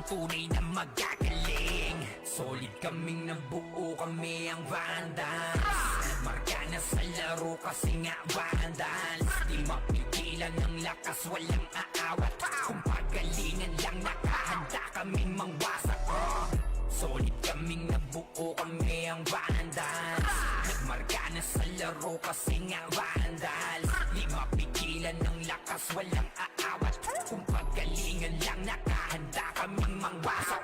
tunay na magagaling. Solid kaming nabuo, kami ang Vandals. Nagmarka na sa laro kasi nga Vandals. Di mapigilan ng lakas, walang aawat. Kung pagalingan lang, nakahanda kaming mangwasak. Solid kaming nabuo, kami ang Vandals. Nagmarka na sa laro kasi nga Vandals. Di mapigilan ng lakas, walang aawat. Kung pagalingan lang, nakahanda kaming mangwasak.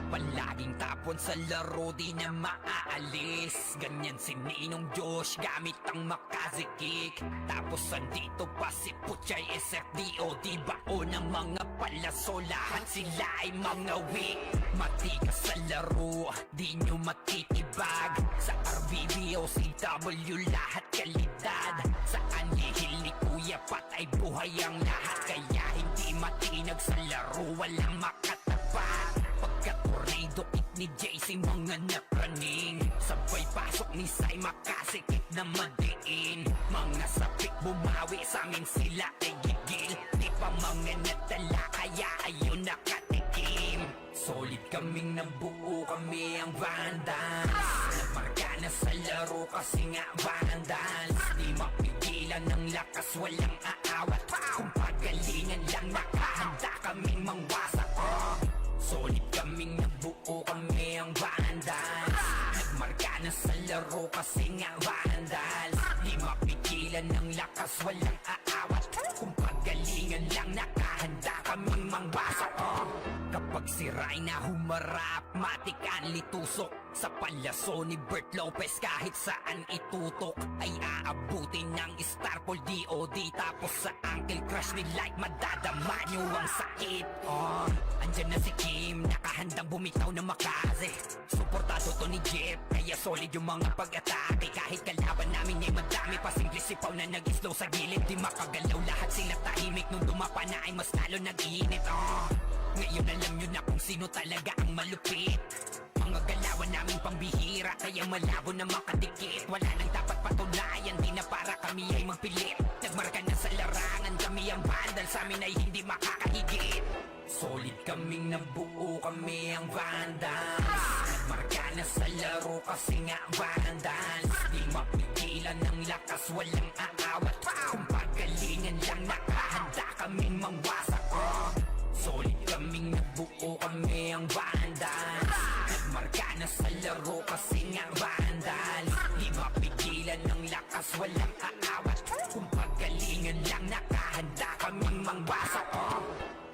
Palaging tapon sa laro, di na maaalis. Ganyan si Ninong Josh, gamit ang makazikik. Tapos andito pa si Puchay SFDO. Di bao ng mga palaso, lahat sila ay mga weak. Matikas sa laro, di nyo matitibag. Sa RBB o CW, lahat kalidad. Sa anihil ni Kuya Pat ay buhay ang lahat. Kaya hindi matinag sa laro, walang makatapat. Pagka-tornado kick ni JC, mga napraning. Sabay pasok ni Sai, makasikip na madiin. Mga sapik bumawi, sa amin sila ay gigil. Di pa mga natala, kaya ayun nakatikim. Solid kaming nabuo, kami ang Vandals. Nagmarka na sa laro kasi nga Vandals. Di mapigilan ng lakas, walang aawat. Kung pagalingan lang, nakahanda kaming mangwasak. Solid kaming nabuo, kami ang Vandals. Nagmarka na sa laro kasi nga Vandals. Di mapigilan ng lakas, walang aawat. Kung pagalingan lang, nakahanda kaming mangwasak. Kapag siray na humarap, matikan litusok. Sa palaso ni Bert Lopez, kahit saan itutok ay aabutin ng Starpol DOD. Tapos sa Uncle Crush ni Light, madadama nyo ang sakit. Andyan na si Kim, nakahandang bumitaw na makaze. Suportado to ni Jeff, kaya solid yung mga pag-atake. Kahit kalaban namin ay madami pa, simple sipaw na nag-slow sa gilid. Di makagalaw, lahat sila tahimik. Nung dumapa na ay mas lalo nag-iinit. Ngayon alam nyo na kung sino talaga ang malupit. Mga galawan namin pambihira, kaya malabo na makadikit. Wala nang dapat patunayan, di na para kami ay magpilit. Nagmarka na sa larangan, kami ang Vandals. Sa amin ay hindi makakahigit. Solid kaming nabuo, kami ang Vandals. Nagmarka na sa laro kasi nga Vandals. Di mapigilan ng lakas, walang aawat. Kung pagalingan lang, nakahanda kaming mangwasak. Solid kaming nabuo, kami ang Vandals. Nagmarka na sa laro kasi nga Vandals. Di mapigilan ng lakas, walang aawat. Kung pagalingan lang, nakahanda kaming mangwasak.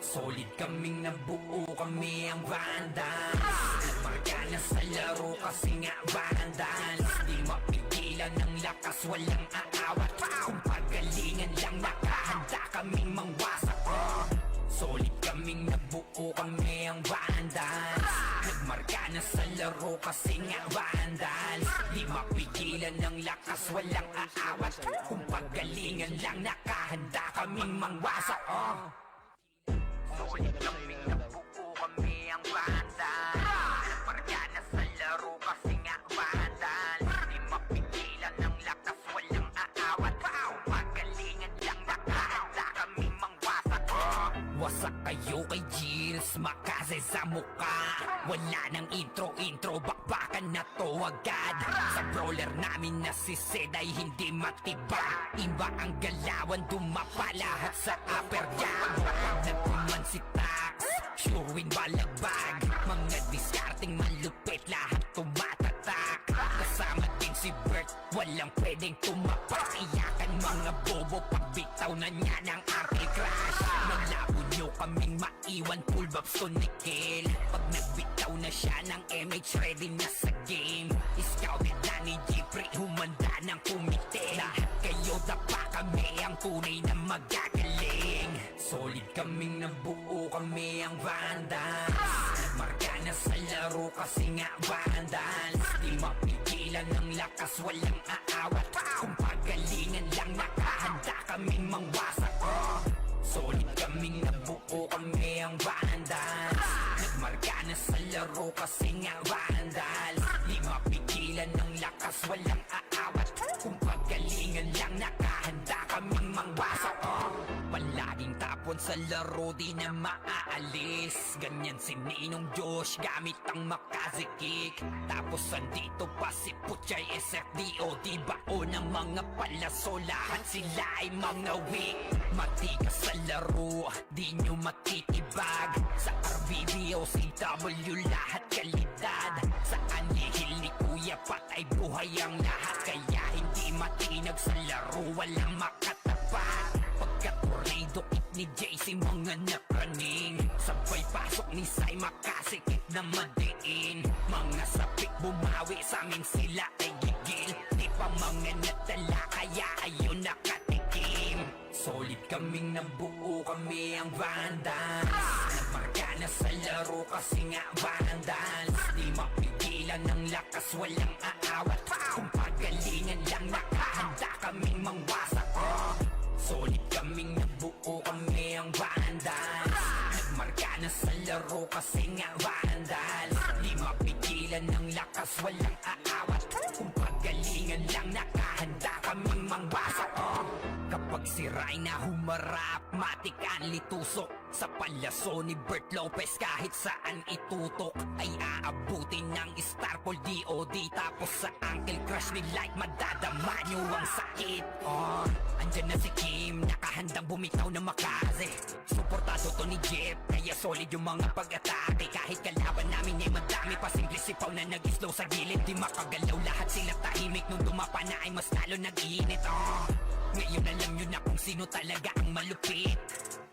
Solid kaming nabuo, kami ang Vandals. Nagmarka na sa laro kasi nga Vandals. Di mapigilan ng lakas, walang aawat. Kung pagalingan lang, nakahanda kaming mangwasak. Solid kaming nabuo, kami ang Vandals. Nagmarka na sa laro kasi nga Vandals. Di mapigilan ng lakas, walang aawat. Kung pagalingan lang, nakahanda kaming mangwasak. Solid kaming nabuo, kami ang Vandals. Nagmarka na sa laro kasi nga Vandals. Di mapigilan ng lakas, walang aawat. Kung pagalingan lang, nakahanda kaming mangwasak. Wasak kayo kay Gilles, makaze sa muka. Wala nang intro, bakbakan na to agad. Sa brawler namin na si Zed ay hindi matiba. Iba ang galawan, dumapa lahat sa upper jam. Nagpuman si Tax, sure win balagbag. Mga discarding malupit, lahat tumatatak. Kasama din si Bert, walang pwedeng tumapak. Iyakan mga bobo, pagbitaw na niya ng Uncle Crush. Naglabo nyo kaming maiwan, full babs to Nickel. Pag nagbitaw na siya ng MH, ready na sa game. Scouted na ni Jeffrey, humanda ng kumite. Lahat kayo dapa, kami ang tunay na magagaling. Solid kaming nabuo, kami ang Vandals. Nagmarka na sa laro kasi nga Vandals. Di mapigilan ng lakas, walang aawat. Kung pagalingan lang, nakahanda kaming mangwasak. Solid kaming nabuo, kami ang Vandals. Nagmarka na sa laro kasi nga Vandals. Di mapigilan ng lakas, walang aawat. Kung pagalingan lang, nakahanda kaming mangwasak. Palaging tapon tapon sa laro di na maaalis. Ganyan si Ninong Josh gamit ang makazikik. Tapos andito pa si Puchay SFDO, di bao ng mga palaso, lahat sila ay mga weak. Matikas sa laro, di nyo matitibag. Sa RBBO, CW, lahat kalidad. Sa anihil ni Kuya Pat ay buhay ang lahat. Kaya hindi matinag sa laro, walang makatapat. Pagka-tornado kick ni JC, mga napraning. Sabay pasok ni Sai, makasikip na madiin. Mga sapik bumawi, sa amin sila ay gigil. Di pa mga natala, kaya ayun nakatikim. Solid kaming nabuo, kami ang Vandals. Nagmarka na sa laro kasi nga Vandals. Di mapigilan ng lakas, walang aawat. Kung pagalingan lang, nakahanda kaming mangwasak. Solid kaming nabuo, kami ang Vandals. Nagmarka na sa laro kasi nga Vandals. Di mapigilan ng lakas, walang aawat. Kung pagalingan lang, nakahanda kaming mangwasak. Kapag si Rayna humarap, matik ang litusok. Sa palaso ni Bert Lopez, kahit saan itutok ay aabutin ng Starpol DOD. Tapos sa Uncle Crush ni Light, madadama nyo ang sakit. Andyan na si Kim, nakahandang bumitaw na makaze. Suportado to ni Jeff, kaya solid yung mga pag-atake. Kahit kalaban namin ay madami pa, simple sipaw na nag-slow sa gilid. Di makagalaw, lahat sila tahimik. Nung dumapa na ay mas lalo nag-iinit. Ngayon alam nyo na kung sino talaga ang malupit.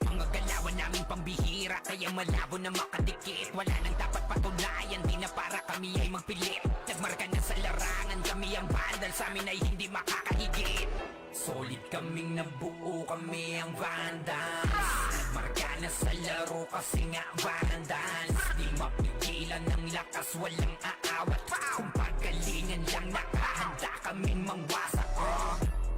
Mga galawan namin pambihira, kaya malabo na makadikit. Wala nang dapat patunayan, di na para kami ay magpilit. Nagmarka na sa larangan, kami ang Vandals, sa amin ay hindi makakahigit. Solid kaming nabuo, kami ang Vandals. Nagmarka na sa laro kasi nga Vandals. Di mapigilan ng lakas, walang aawat. Kung pagalingan lang, nakahanda kaming mangwasak.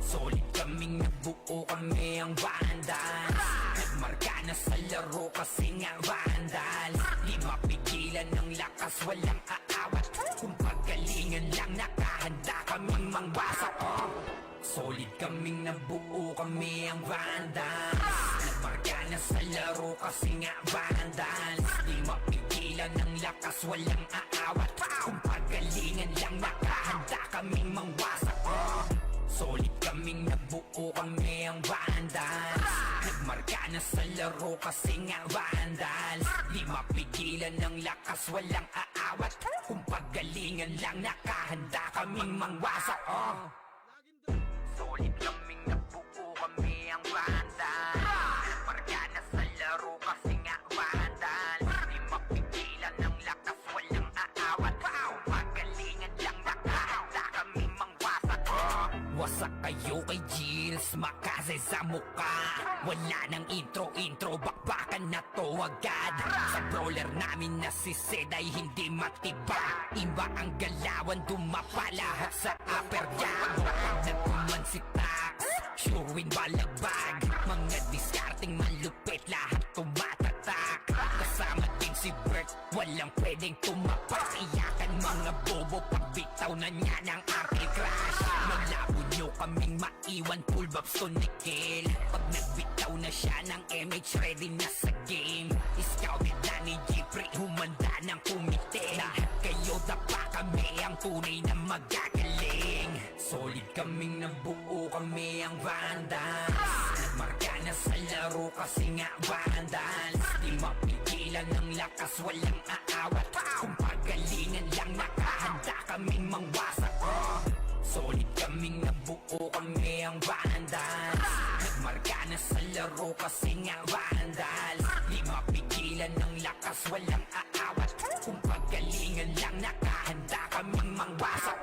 Solid kaming nabuo, kami ang Vandals. Nagmarka na sa laro kasi nga Vandals. Di mapigilan ng lakas, walang aawat. Kung pagalingan lang, nakahanda kaming mangwasak. Solid kaming nabuo, kami ang Vandals. Nagmarka na sa laro kasi nga Vandals. Di mapigilan ng lakas, walang aawat. Kung pagalingan lang, nakahanda kaming mangwasak. Solid kaming nabuo, kami ang Vandals. Nagmarka na sa laro kasi nga Vandals. Di mapigilan ng lakas, walang aawat. Kung pagalingan lang, nakahanda kaming mangwasak. Solid kaming nabuo, kami ang Vandals. Nagmarka na sa laro kasi nga Vandals. Di mapigilan ng lakas, walang aawat. Kung pagalingan lang, nakahanda kaming mangwasak. Wasak kayo kay Gilles, makaze sa muka. Wala nang intro, bakbakan na to agad. Sa brawler namin na si Zed ay hindi matiba. Iba ang galawan, dumapa lahat sa upper jab. Nagkuman si Tax, sure win balagbag. Mga discarding malupit, lahat tumatatak. Kasama din si Bert, walang pwedeng tumapak. Iyakan mga bobo, pagbitaw na niya ng Uncle Crush. Malabo nyo kaming maiwan, full bobs to Nickel. Pag nagbitaw na siya ng MH, ready na sa game. Scouted na ni Jeffrey, humanda ng kumite. Lahat kayo dapa, kami ang tunay na magagaling. Solid kaming nabuo, kami ang Vandals. Nagmarka na sa laro kasi nga Vandals. Di mapigilan ng lakas, walang aawat. Kung pagalingan lang, nakahanda kaming mangwasak. Solid kaming nabuo, kami ang Vandals. Nagmarka na sa laro kasi nga Vandals. Di mapigilan ng lakas, walang aawat. Kung pagalingan lang, nakahanda kaming mangwasak.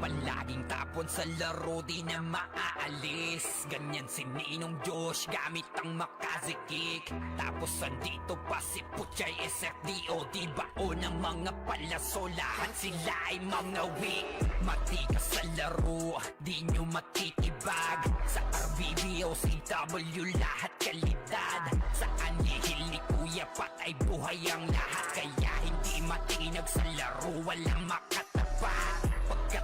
Palaging tapon sa laro, di na maaalis. Ganyan si Ninong Josh gamit ang makazikik. Tapos andito pa si Puchay SFDO, di bao ng mga palaso, lahat sila ay mga weak. Matikas sa laro, di nyo matitibag. Sa RBBO, CW, lahat kalidad. Sa anihil ni Kuya Pat ay buhay ang lahat. Kaya hindi matinag sa laro, walang makatapat. Pagka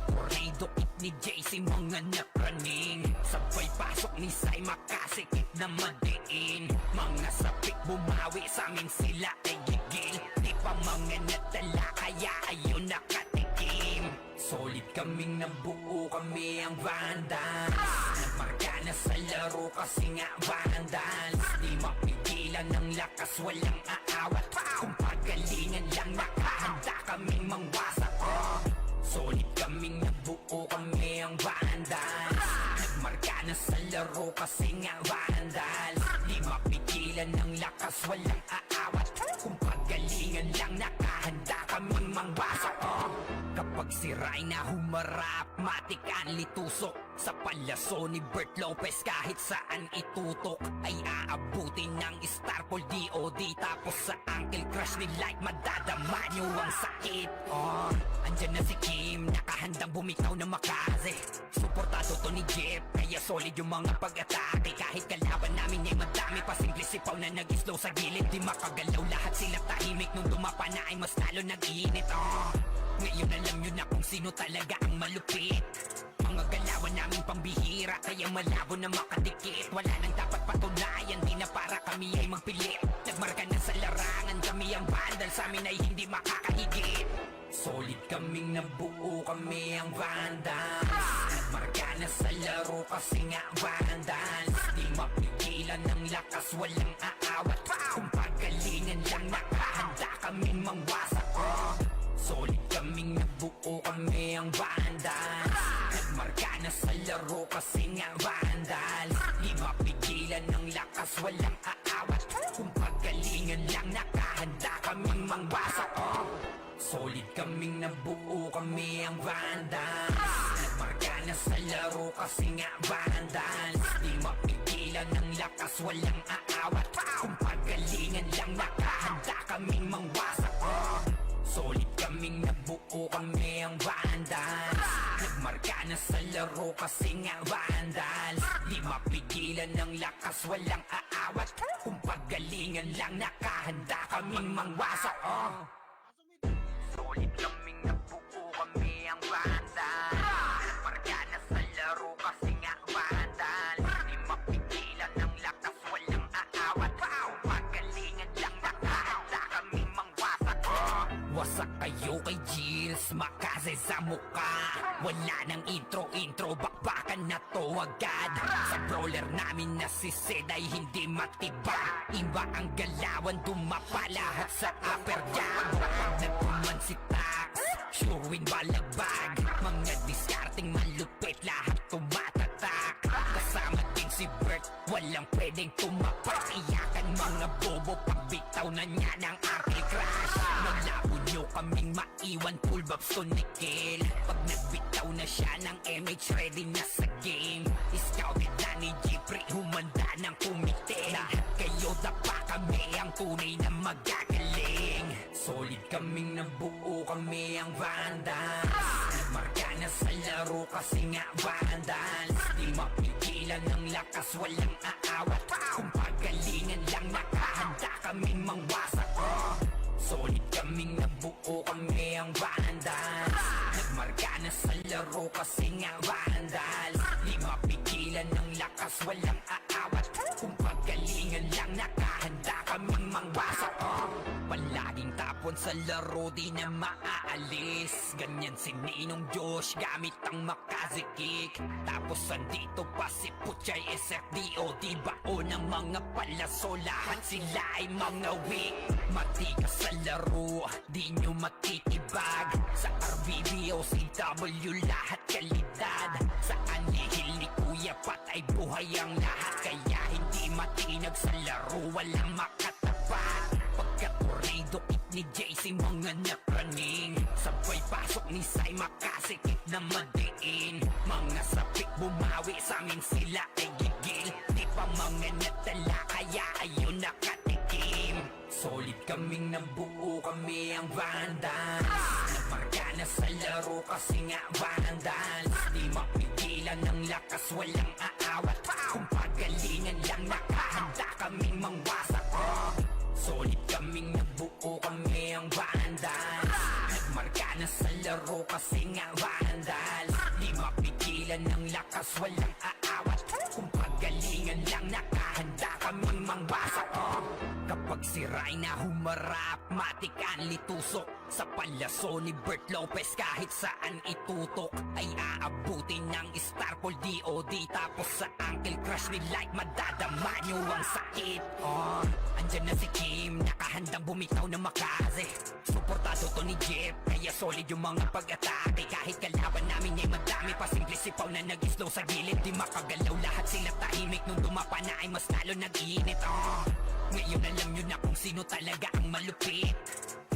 Dukit ni JC mga napraning, sabay pasok ni Sai makasikip na madiin. Mga sapik bumawi sa amin sila ay gigil. Di pa mga natala kaya ayun nakatikim. Solid kaming nabuo, kami ang Vandals. Nagmarka na sa laro kasi nga Vandals. Di mapigilan ng lakas, walang aawat. Kung pagalingan lang nakahanda kaming mangwasak. Solid kaming nabuo, kami ang Vandals. Nagmarka na sa laro kasi nga Vandals. Di mapigilan ng lakas, walang aawat. Kung pagalingan lang nakahanda kaming mangwasak. Kapag si Rayna humarap, matik ang litusok. Sa palaso ni Bert Lopez kahit saan itutok ay aabutin ng Starpol DOD. Tapos sa Uncle Crush ni Light madadama nyo ang sakit. Andyan na si Kim, nakahandang bumitaw na makaze. Suportado to ni Jeff, kaya solid yung mga pag-atake. Kahit kalaban namin ay madami pa, simple sipaw na nag-slow sa gilid. Di makagalaw, lahat sila tahimik. Nung dumapa na ay mas lalo nag-iinit. Ngayon alam nyo na kung sino talaga ang malupit. Mga galawan namin pambihira, kaya malabo na makadikit. Wala nang dapat patunayan, di na para kami ay magpilit. Nagmarka na sa larangan, kami ang Vandal, sa amin ay hindi makakahigit. Solid kaming nabuo, kami ang Vandals. Nagmarka na sa laro kasi nga Vandals. Di mapigilan ng lakas, walang aawat. Kung pagalingan lang nakahanda kaming mangwasak. Solid kaming nabuo, kami ang Vandals. Nagmarka na sa laro kasi nga Vandals. Di mapigilan ng lakas, walang aawat. Kung pagalingan lang nakahanda kaming mangwasak. Solid kaming nabuo, kami ang Vandals. Nagmarka na sa laro kasi nga Vandals. Di mapigilan ng lakas, walang aawat. Kung pagalingan lang nakahanda kaming mangwasak. Solid kaming nabuo, kami ang Vandals. Nagmarka na sa laro kasi nga Vandals. Di mapigilan ng lakas, walang aawat. Kung pagalingan lang nakahanda kaming mangwasak. Solid kaming nabuo, kami ang Vandals. Nagmarka na sa laro kasi nga Vandals. Di mapigilan ng lakas, walang aawat. Kung pagalingan lang nakahanda kaming mangwasak. Wasak kayo kay Jills, makaze sa muka. Wala nang intro, bakbakan na to agad. Sa brawler namin na si Zed ay hindi matibag. Iba ang galawan, dumapa lahat sa upper jab. Nagpuman si Tax, sure win balagbag. Mga discarding malupit, lahat tumatatak. Kasama din si Bert, walang pwedeng tumapak. Iyakan mga bobo, pagbitaw na niya ng Uncle Crush. Malabo nyo kaming maiwan, full babs to Nickel. Pag nagbitaw na siya ng MH, ready na sa game. Scouted na ni Jeffrey, humanda ng kumite. Lahat kayo dapa, kami ang tunay na magagaling. Solid kaming nabuo, kami ang Vandals. Nagmarka na sa laro kasi nga Vandals. Di mapigilan ng lakas, walang aawat. Kung pagalingan lang nakahanda kaming mangwasak. Solid kaming nabuo, kami ang Vandals. Nagmarka na sa laro kasi nga Vandals. Di mapigilan ng lakas, walang aawat. Kung pagalingan lang nakahanda kaming mangwasak. Palaging tapon sa laro, di na maaalis. Ganyan si Ninong Josh, gamit ang makazikik. Tapos andito pa si Puchay SFDOD, bao ng mga palaso. Lahat sila ay mga weak. Matigas sa laro, di nyo matitibag. Sa RBB o CW, lahat kalidad. Sa anihil ni Kuya Pat ay buhay ang lahat. Kaya hindi matinag sa laro, walang makatapat. Pagka-tornado kit ni JC, mga napraning. Sabay pasok ni Sai, makasikip na madiin. Mga sapik bumawi, sa amin sila ay gigil. Di pa mga natala, kaya ayun nakatikim. Solid kaming nabuo, kami ang Vandals. Nagmarka na sa laro kasi nga Vandals. Di mapigilan ng lakas, walang aawat. Kung pagalingan lang nakahanda kaming mangwasak. Solid kaming nabuo, kami ang Vandals. Nagmarka na sa laro kasi nga Vandals. Di lakas walang aawat. Kung pagalingan lang nakahanda kaming mangbasak. Kapag siray na humarap, matik ang litusok. Sa palaso ni Bert Lopez kahit saan itutok ay aabutin ng Starpol DOD. Tapos sa Uncle Crush ni Light madadama nyo ang sakit. Andyan na si Kim, nakahandang bumitaw na makaze. Suportado to ni Jeff, kaya solid yung mga pag-atake. Kahit kalaban namin ay madami pa, simple sipaw na nag-slow sa gilid. Di makagalaw lahat sila tahimik, nung dumapa na ay mas lalo nag-iinit. Ngayon alam nyo na kung sino talaga ang malupit.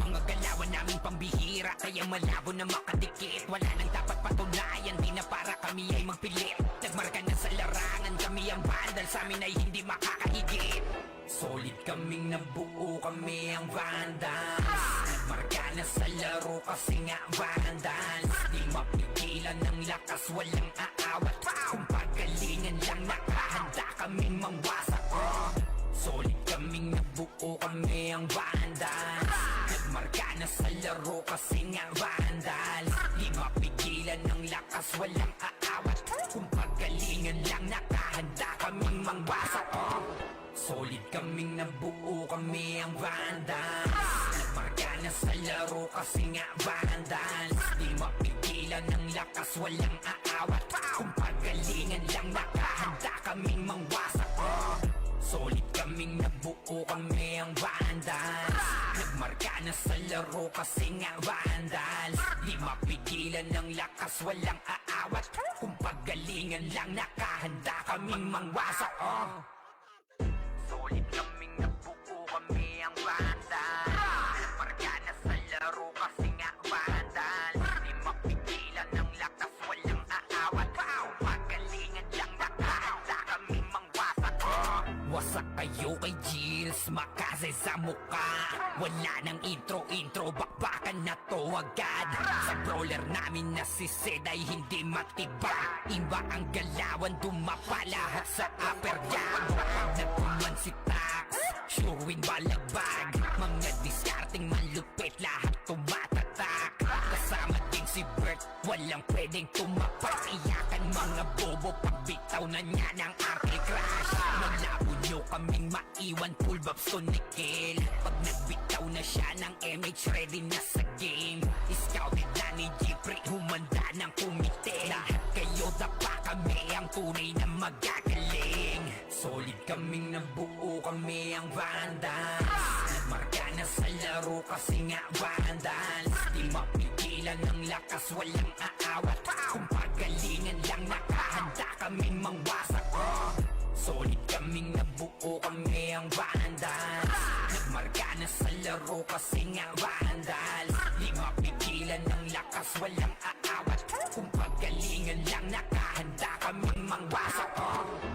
Mga galawan namin pambihira, kaya malabo na makadikit. Wala nang dapat patunayan, di na para kami ay magpilit. Nagmarka na sa larangan, kami ang vandal, sa amin ay hindi makakahigit. Solid kaming nabuo, kami ang vandals. Nagmarka na sa laro kasi nga vandals. Di mapigilan ng lakas, walang aawat. Kung pagalingan lang nakahanda kaming mangwasak. Solid kaming nabuo, kami ang vandals. Nagmarka na sa laro kasi nga vandals. Di mapigilan ng lakas, walang aawat. Kung pagalingan lang nakahanda kaming mangwasak. Solid kaming nabuo, kami ang vandals. Nagmarka na sa laro kasi nga vandals. Di mapigilan ng lakas, walang aawat. Kung pagalingan lang nakahanda kaming mangwasak. Solid kaming nabuo, kami ang vandals. Nagmarka na sa laro kasi nga vandals. Di mapigilan ng lakas, walang aawat. Kung pagalingan lang nakahanda kaming mangwasak. Solid kaming nabuo, kami ang vandals. Nagmarka na sa laro kasi nga vandals. Di mapigilan ng lakas, walang aawat. Kung pagalingan lang nakahanda kaming mangwasak. Wasak kayo kay Gilles, makase sa muka. Wala nang intro, bakbakan na to agad. Sa brawler namin na si Zed ay hindi matibag. Iba ang galawan, dumapa lahat sa upper jab. Pag nagpuman si Tax, sure win balagbag. Mga discarding malupit, lahat tumatatak. Kasama din si Bert, walang pwedeng tumapak. Iyakan mga bobo, pagbitaw na niya ng Uncle Crush. Malabo nyo kaming maiwan, full babs to Nickel. Pag nagbitaw na siya ng MH, ready na sa game. Scouted na ni Jeffrey, humanda ng kumite. Lahat kayo dapa, kami ang tunay na magagaling. Solid kaming nabuo, kami ang vandals. Nagmarka na sa laro kasi nga vandals. Di mapigilan ng lakas, walang aawat. Kung pagalingan lang nakahanda kaming mangwasak. Solid kaming nabuo, kami ang vandals. Nagmarka na sa laro kasi nga vandals. Di mapigilan ng lakas, walang aawat. Kung pagalingan lang nakahanda kaming mangwasak.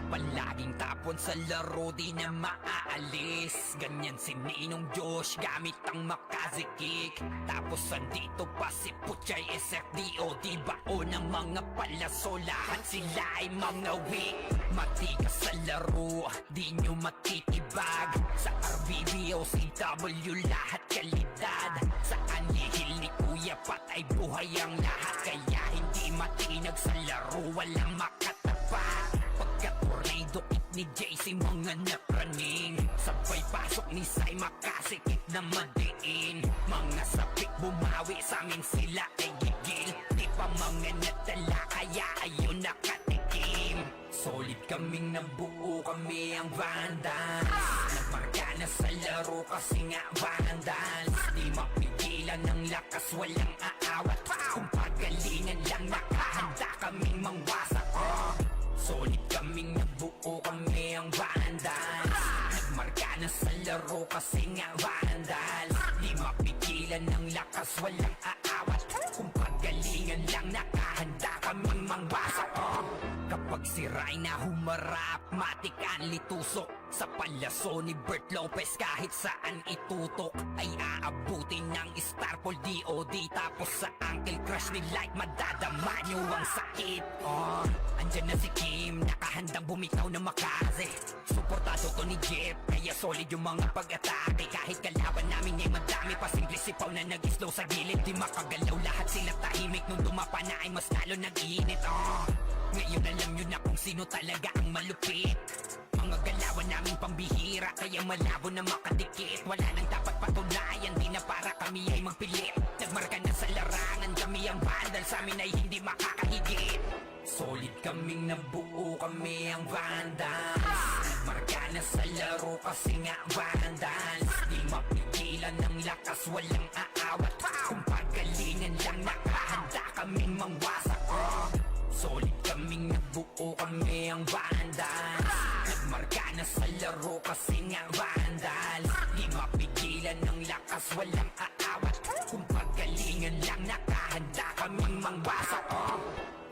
Palaging tapon sa laro, di na maaalis. Ganyan si Ninong Josh, gamit ang makazikik. Tapos andito pa si Puchay SFDO. Bao ng mga palaso, lahat sila ay mga weak. Matikas sa laro, di nyo matitibag. Sa RBB o CW, lahat kalidad. Sa anihil ni Kuya Pat ay buhay ang lahat. Kaya hindi matinag sa laro, walang makatapat. Pagka-tornado kick ni JC, mga napraning. Sabay pasok ni Sai, makasikip na madiin. Mga sapik bumawi, sa amin sila ay gigil. Di pa mga natala, kaya ayun nakatikim. Solid kaming nabuo, kami ang vandals. Nagmarka na sa laro kasi nga vandals. Di mapigilan ng lakas, walang aawat. Kung pagalingan lang nakahanda kaming mangwasak. Solid kaming nabuo, kami ang vandals. Nagmarka na sa laro kasi nga vandals. Di mapigilan ng lakas, walang aawat. Kung pagalingan lang nakahanda kaming mangwasak. Kapag siray na humarap, matik ang litusok. Sa palaso ni Bert Lopez kahit saan itutok ay aabutin ng Starpol DOD. Tapos sa Uncle Crush ni Light madadama nyo ang sakit. Andyan na si Kim, nakahandang bumitaw na makaze. Suportado to ni Jeff, kaya solid yung mga pag-atake. Kahit kalaban namin ay madami pa, simple sipaw na nag-slow sa gilid. Di makagalaw lahat sila tahimik, nung dumapa na ay mas lalo nag-iinit. Ngayon alam nyo na kung sino talaga ang malupit. Mga galawan naming pambihira, kaya malabo na makadikit. Wala nang dapat patunayan, di na para kami ay magpilit. Nagmarka na sa larangan, kami ang vandal, sa amin ay hindi makakahigit. Solid kaming nabuo, kami ang vandals. Nagmarka na sa laro kasi nga vandals. Di mapigilan ng lakas, walang aawat. Kung pagalingan lang, nakahanda kaming mangwasak. Solid kaming nabuo, kami ang vandals. Nagmarka na sa laro kasi nga vandals. Di mapigilan ng lakas, walang aawat. Kung pagalingan lang, nakahanda kaming mangwasak.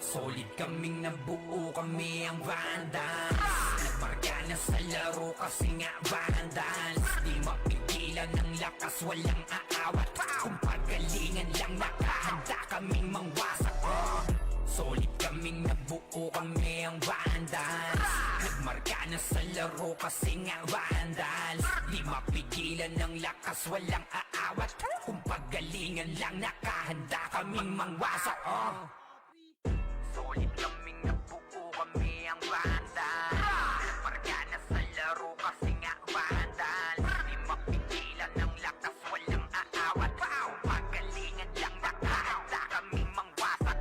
Solid kaming nabuo, kami ang vandals. Nagmarka na sa laro kasi nga vandals. Di mapigilan ng lakas, walang aawat. Kung pagalingan lang, nakahanda kaming mangwasak. Solid kaming nabuo, kami ang vandals. Nagmarka na sa laro kasi nga vandals. Di mapigilan ng lakas, walang aawat. Kung pagalingan lang, nakahanda kaming mangwasak. Solid kaming nabuo, kami ang vandals. Nagmarka na sa laro kasi nga vandals. Di mapigilan ng lakas, walang aawat. Kung pagalingan lang, nakahanda kaming mangwasak.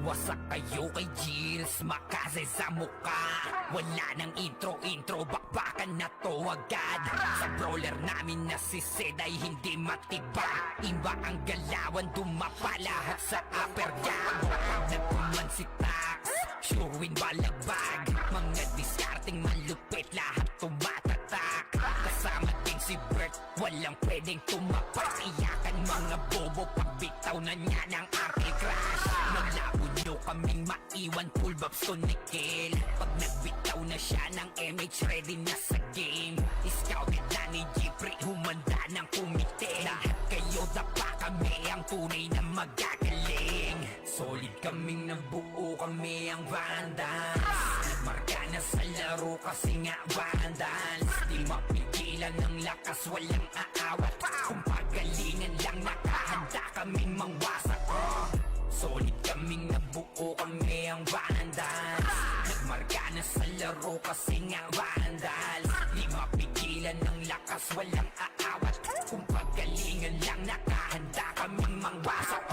Wasak kayo kay Gilles, makase sa muka. Wala nang intro, bakbakan na to agad. Sa brawler namin na si Sed ay hindi matibag. Iba ang galawan, dumapa lahat sa upper jab. Nagpuman si Tax, sure win balagbag. Mga diskarting malupit, lahat tumatatak. Kasama din si Bert, walang pwedeng tumapak. Iyakan mga bobo, pagbitaw na niya ng anti-crash. Malabo nyo kaming maiwan, full babs to Nickel. Pag nagbitaw na siya ng MH, ready na sa game. Scouted na ni Jeffrey, humanda ng kumite. Lahat kayo dapa, kami ang tunay na magagaling. Solid kaming nabuo, kami ang vandals. Nagmarka na sa laro kasi nga vandals. Di mapigilan ng lakas, walang aawat. Kung pagalingan lang, nakahanda kaming mangwasak. Solid kaming nabuo, kami ang vandals. Nagmarka na sa laro kasi nga vandals. Di mapigilan ng lakas, walang aawat. Kung pagalingan lang, nakahanda kaming mangwasak.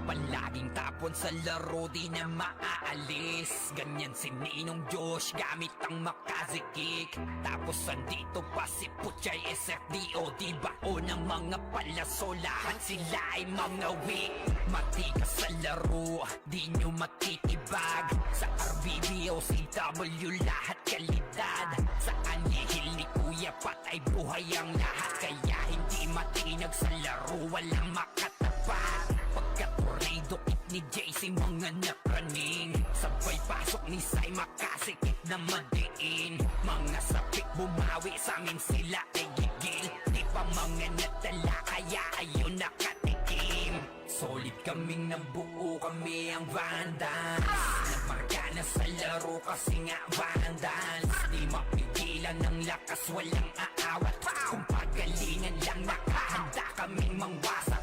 Palaging tapon sa laro, di na maaalis. Ganyan si Ninong Josh, gamit ang makazikik. Tapos andito pa si Puchay SFDO, di bao ng mga palaso. Lahat sila ay mga weak. Matikas sa laro, di nyo matitibag. Sa RBBO, CW, lahat kalidad. Sa anihil ni Kuya Pat ay buhay ang lahat. Kaya hindi matinag sa laro, walang makatapat. Pagka-tornado kit ni JC, mga napraning. Sabay pasok ni Sai, makasikip na madiin. Mga sapik bumawi, sa amin sila ay gigil. Di pa mga natala, kaya ayun nakatikim. Solid kaming nabuo, kami ang vandals. Nagmarka na sa laro kasi nga vandals. Di mapigilan ng lakas, walang aawat. Kung pagalingan lang, nakahanda kaming mangwasak.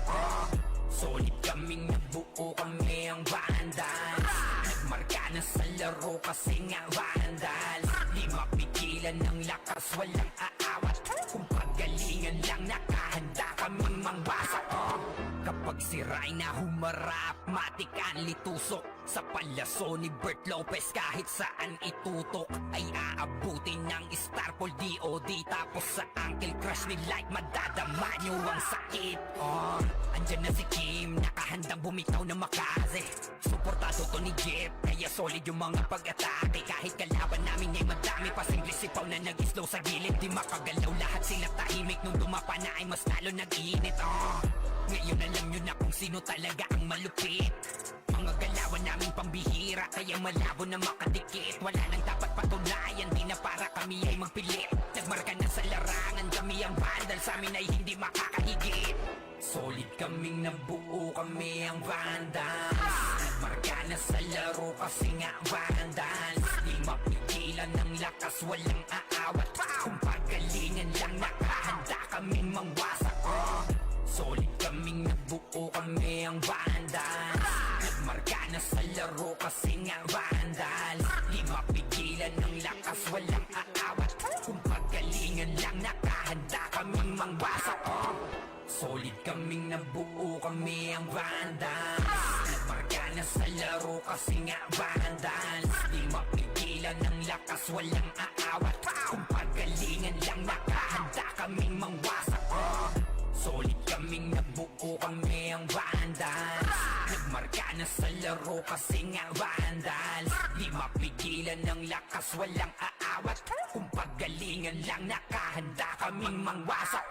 Solid kaming nabuo, kami ang vandals. Nagmarka na sa laro kasi nga vandals. Di mapigilan ng lakas, walang aawat. Kung pagalingan lang, nakahanda kaming mangwasak. Kapag si Rai na humarap, matik ang litusok. Sa palaso ni Bert Lopez, kahit saan itutok ay aabutin ng Starpol DOD. Tapos sa Uncle Crush ni Light, madadama nyo ang sakit. Andyan na si Kim, nakahandang bumitaw na makaze. Suportado to ni Jeff, kaya solid yung mga pag-atake. Kahit kalaban namin ay madami pa, simple sipaw na nag-slow sa gilid. Di makagalaw, lahat sila tahimik. Nung dumapa na ay mas lalo nag-iinit. Ngayon alam nyo na kung sino talaga ang malupit. Mga galawan naming pambihira, kaya malabo na makadikit. Wala nang dapat patunayan, di na para kami ay magpilit. Nagmarka na sa larangan, kami ang vandal, sa amin ay hindi makakahigit. Solid kaming nabuo, kami ang vandals. Nagmarka na sa laro kasi nga vandals. Di mapigilan ng lakas, walang aawat. Kung pagalingan lang, nakahanda kaming mangwasak. Solid kaming nabuo, nabuo kami ang Vandals. Nagmarka na sa laro kasi nga Vandals. Di mapigilan ng lakas, walang aawat. Kung pagalingan lang, nakahanda kaming mangwasak. Solid kaming nabuo kami ang Vandals. Nagmarka na sa laro kasi nga Vandals. Di mapigilan ng lakas, walang aawat. Kung pagalingan lang, nakahanda kaming mangwasak. Solid kaming nabuo kami ang Vandals. Nagmarka na sa laro kasi nga Vandals. Di mapigilan ng lakas, walang aawat. Kung pagalingan lang, nakahanda kaming mangwasak.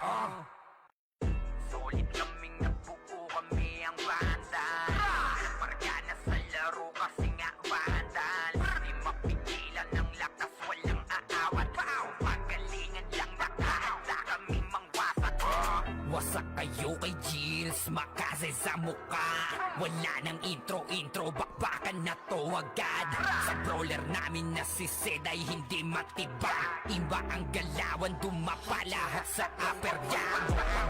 Solid kaming nabuo kami ang Vandals. Nagmarka na sa laro kasi nga Vandals. Di mapigilan ng lakas, walang aawat. Kung pagalingan lang, nakahanda kaming mangwasak. Wasak kayo kay Gilles, makase sa muka. Wala nang intro, bakbakan na to agad. Sa brawler namin na si Zed ay hindi matibag. Iba ang galawan, dumapa lahat sa upper jam.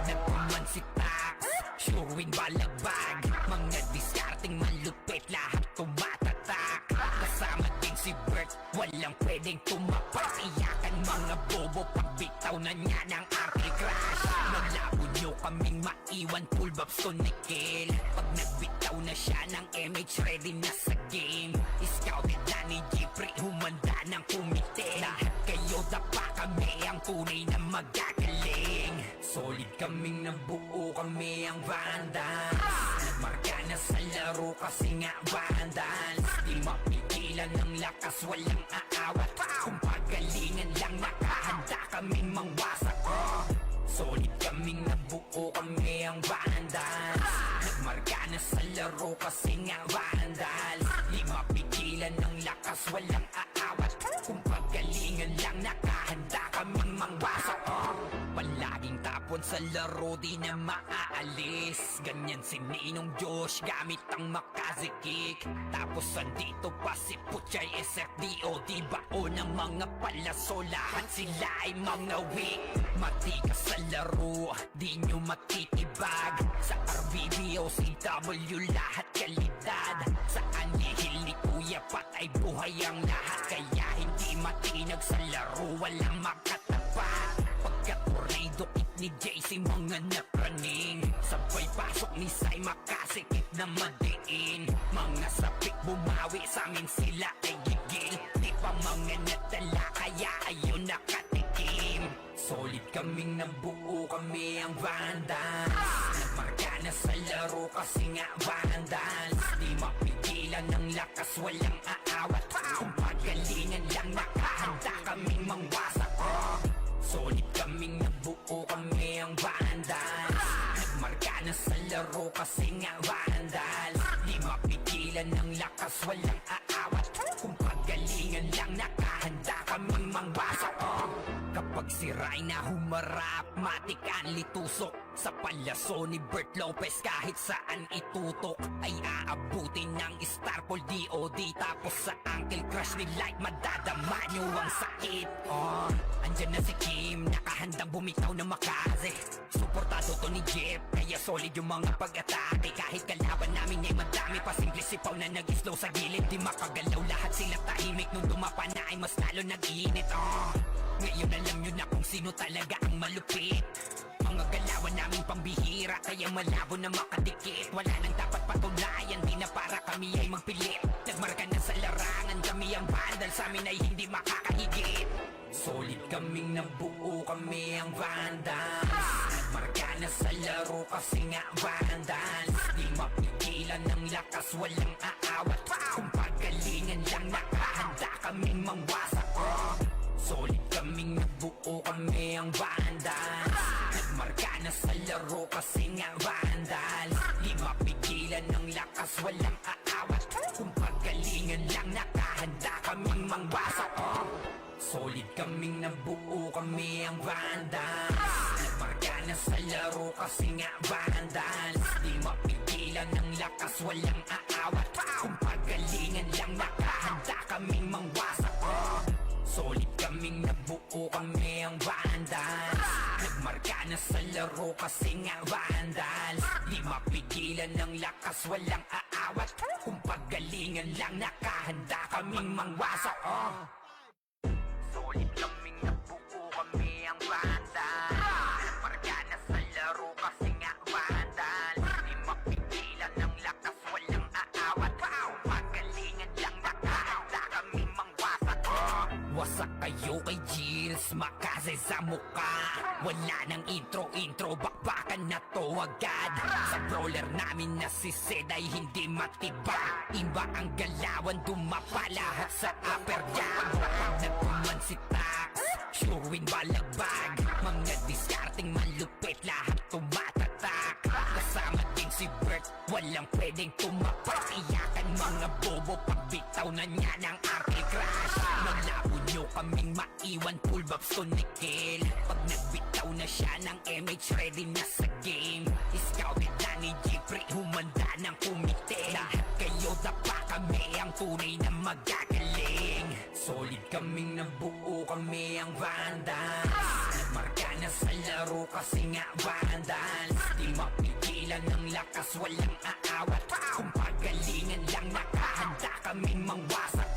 Nagkuman si Tax, sure win balagbag. Mga discarding malupit, lahat tumatatak. Kasama din si Bert, walang pwedeng tumapak. Iyakan mga bobo, pagbitaw na niya ng anti-crash. Naglabo nyo kaming maiwan, full bobs to Nickel. Pag nagbitaw na siya ng MH, ready na sa game. Scouted na ni Jeffrey, humanda ng kumite. Lahat kayo dapa kami, ang tunay na magagaling. Solid kaming nabuo kami ang Vandals. Nagmarka na sa laro kasi nga Vandals. Di mapigilan ng lakas, walang aawat. Kung pagalingan lang, nakahanda kaming mangwasak. Solid kaming nabuo kami ang Vandals. Nagmarka na sa laro kasi nga Vandals. Di mapigilan ng lakas, walang aawat. Kung pagalingan lang, nakahanda kaming mangwasak. Palaging tapon sa laro, di na maaalis. Ganyan si Ninong Josh, gamit ang Makaze kick. Tapos andito pa si Puchay SFDO. Di bao ng mga palaso, lahat sila ay mga weak. Matikas sa laro, di nyo matitibag. Sa RBBO, CW, lahat kalidad. Sa anihil ni Kuya Pat ay buhay ang lahat. Kaya hindi matinag sa laro, walang makatapat. Pagka-tornado kick ni JC, mga napraning. Sabay pasok ni Sai, makasikip na madiin. Mga sapik bumawi, sa amin sila ay gigil. Di pa mga natala, kaya ayun nakatikim. Solid kaming nabuo kami ang Vandals. Nagmarka na sa laro kasi nga Vandals. Di mapigilan ng lakas, walang aawat. Kung pagalingan lang, nakahanda kaming mangwasak. Solid kaming nabuo kami ang Vandals. Nagmarka na sa laro kasi nga Vandals. Di mapigilan ng lakas, walang aawat. Kung pagalingan lang, nakahanda kaming mangwasak. Kapag si Rai na humarap, matik ang litusok. Sa palaso ni Bert Lopez, kahit saan itutok ay aabutin ng Starpol DOD. Tapos sa Uncle Crush ni Light, madadama nyo ang sakit. Andyan na si Kim, nakahandang bumitaw na Makaze. Suportado to ni Jeff, kaya solid yung mga pag-atake. Kahit kalaban namin ay madami pa, simple sipaw na nag-slow sa gilid. Di makagalaw, lahat sila tahimik. Nung dumapa na ay mas lalo nag-iinit. Ngayon alam nyo na kung sino talaga ang malupit. Mga galawan namin pambihira, kaya malabo na makadikit. Wala nang dapat patunayan, di na para kami ay magpilit. Nagmarka na sa larangan, kami ang Vandal, sa amin ay hindi makakahigit. Solid kaming nabuo kami ang Vandals. Nagmarka na sa laro kasi nga Vandals. Di mapigilan ng lakas, walang aawat. Kung pagalingan lang, nakahanda kaming mangwasak. Solid kaming nabuo kami ang Vandals. Nagmarka na sa laro kasi nga Vandals. Di mapigilan ng lakas, walang aawat. Kung pagalingan lang, nakahanda kaming mangwasak. Solid kaming nabuo kami ang Vandals. Nagmarka na sa laro kasi nga Vandals. Di mapigilan ng lakas, walang aawat. Kung pagalingan lang, nakahanda kaming mangwasak. Solid kaming nabuo, kami ang Vandals. Nagmarka na sa laro kasi nga Vandals. Di mapigilan ng lakas, walang aawat. Kung paggalingan lang, nakahanda kaming mangwasa. Solid kaming nabuo, kami ang Vandals. Nagmarka na sa laro kasi nga Vandals. Di mapigilan ng lakas, walang aawat. Kung paggalingan lang, nakahanda kaming mangwasa. Wasak kayo kay Gills, makase sa muka. Wala nang intro, bakbakan na to agad. Sa brawler namin na si Zed ay hindi matibag. Iba ang galawan, dumapa lahat sa upper jab. Kapag nagkuman si Tax, sure win balagbag. Mga discarding malupit, lahat tumatatak. Kasama din si Bert, walang pwedeng tumapak. Iyakan mga bobo, pagbitaw na niya ng anti-crash. Maglabo nyo kaming maiwan, full babs to Nickel. Pag nagbitaw na siya ng MH, ready na sa game. Scouted na ni Jeffrey, humanda ng kumite. Lahat kayo dapa, kami ang tunay na magagaling. Solid kaming nabuo, kami ang Vandals. Nagmarka na sa laro kasi nga Vandals. Di mapigilan ng lakas, walang aawat. Kung pagalingan lang, nakahanda kaming mangwasak.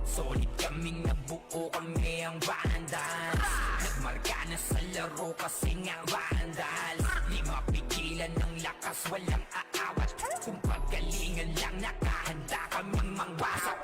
Solid kaming nabuo, kami ang Vandals. Nagmarka na sa laro kasi nga Vandals. Di mapigilan ng lakas, walang aawat. Kung pagalingan lang, nakahanda kaming mangwasak.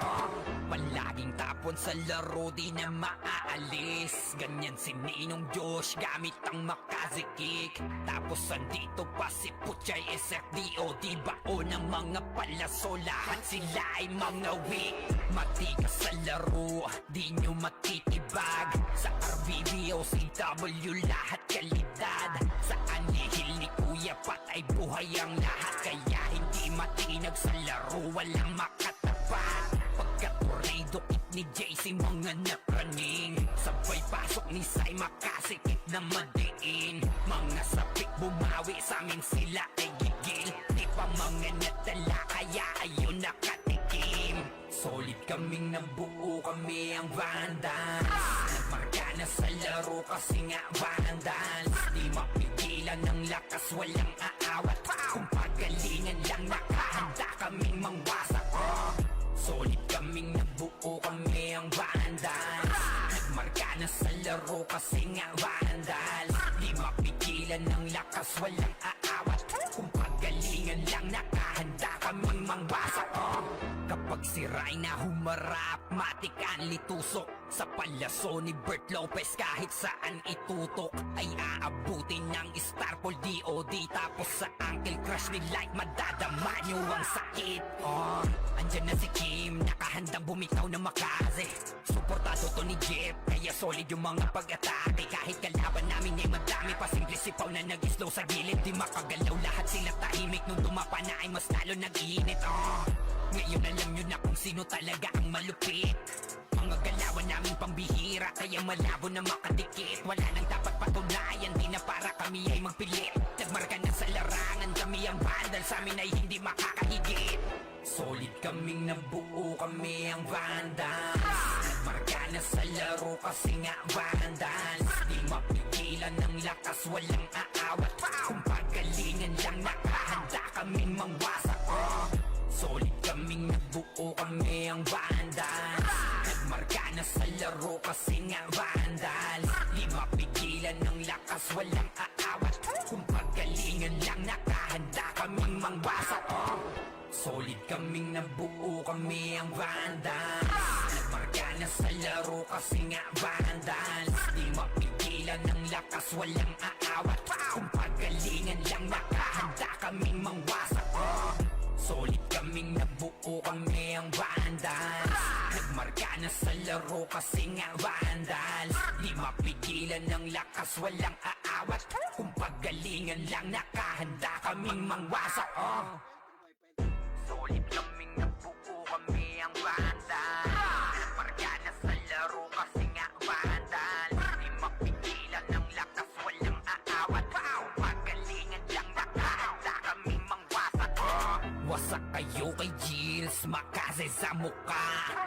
Palaging tapon sa laro, di na maaalis. Ganyan si Ninong Josh, gamit ang Makaze Kick. Tapos andito pa si Puchay SFDO. Di bao ng mga palaso, lahat sila ay mga weak. Matikas sa laro, di nyo matitibag. Sa RBBO, CW, lahat kalidad. Sa anihil ni Kuya Pat ay buhay ang lahat. Kaya hindi matinag sa laro, walang makatapat. Pagka-tornado kit ni JC, mga napraning. Sabay pasok ni Sai, makasikip na madiin. Mga sapik bumawi, sa amin sila ay gigil. Di pa mga natala, kaya ayun nakatikim. Solid kaming nabuo, kami ang Vandals. Nagmarka na sa laro kasi nga Vandals. Di mapigilan ng lakas, walang aawat. Kung pagalingan lang, nakahanda kaming mangwasak. Solid kaming nabuo, kami ang Vandals. Nagmarka na sa laro kasi nga Vandals. Di mapigilan ng lakas, walang aawat. Kung pagalingan lang, nakahanda kaming mangwasak. Kapag si Rayna humarap, matik ang litusok. Sa palaso ni Bert Lopez, kahit saan itutok ay aabutin ng Starpol DOD. Tapos sa Uncle Crush ni Light, madadama nyo ang sakit. Andyan na si Kim, nakahandang bumitaw na Makaze. Suportado to ni Jeff, kaya solid yung mga pag-atake. Kahit kalaban namin ay madami pa, simple sipaw na nag-slow sa gilid. Di makagalaw, lahat sila tahimik. Nung dumapa na ay mas lalo nag-iinit. Ngayon alam nyo na kung sino talaga ang malupit. Mga galawan namin pambihira, kaya malabo na makadikit. Wala nang dapat patunayan, di na para kami ay magpilit. Nagmarka na sa larangan, kami ang Vandals, sa amin ay hindi makakahigit. Solid kaming nabuo, kami ang Vandals. Nagmarka na sa laro kasi nga Vandals. Di mapigilan ng lakas, walang aawat. Kung pagalingan lang, nakahanda kaming mangwasak. Solid kaming nabuo, kami ang Vandals. Nagmarka na sa laro kasi nga Vandals. Di mapigilan ng lakas, walang aawat. Kung pagalingan lang, nakahanda kaming mangwasak. Solid kaming nabuo, kami ang Vandals. Nagmarka na sa laro kasi nga Vandals. Di mapigilan ng lakas, walang aawat. Kung pagalingan lang, nakahanda kaming mangwasak. Solid kaming nabuo, kami ang Vandals. Nagmarka na sa laro kasi nga Vandals. Di mapigilan ng lakas, walang aawat. Kung pagalingan lang, nakahanda kaming mangwasak. Solid kaming nabuo, kami ang Vandals. Nagmarka na sa laro kasi nga Vandals. Di mapigilan ng lakas, walang aawat. Kung pagalingan lang, nakahanda kaming mangwasak. Wasak kayo kay Gills, Makaze makaze sa mukha.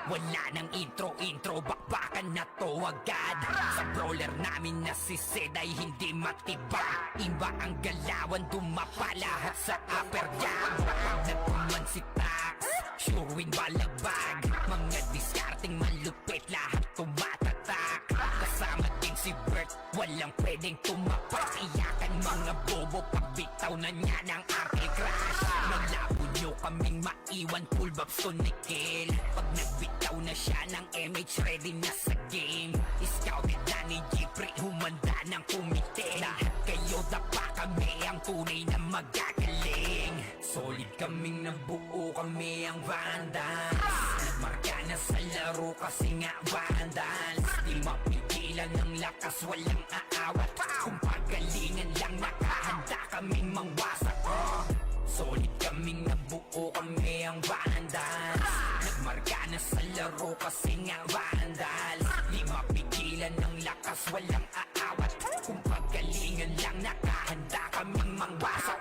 Wala nang intro, bakbakan na to agad. Sa brawler namin na si Zed ay hindi matiba. Iba ang galawan, dumapa lahat sa upper jab. Kapag nagkuman si Tax, sure win balagbag. Mga diskarting malupit, lahat tumatatak. Kasama din si Bert, walang pwedeng tumapak. Iyakan mga bobo, pagbitaw na niya ng Arcade Crash. Malabo nyo kaming maiwan, full babs to Nikil. Pag nagbitaw na siya ng MH, ready na sa game. Scouted na ni Jeffrey, humanda ng kumite. Lahat kayo dapa, kami ang tunay na magagaling. Solid kaming nabuo, kami ang Vandals. Nagmarka na sa laro kasi nga Vandals. Di mapigilan ng lakas, walang aawat. Kung pagalingan lang, nakahanda kaming mangwasak. Solid kaming nabuo, kami ang Vandals. Nagmarka na sa laro kasi nga Vandals. Di mapigilan ng lakas, walang aawat. Kung pagalingan lang, nakahanda kaming mangwasak.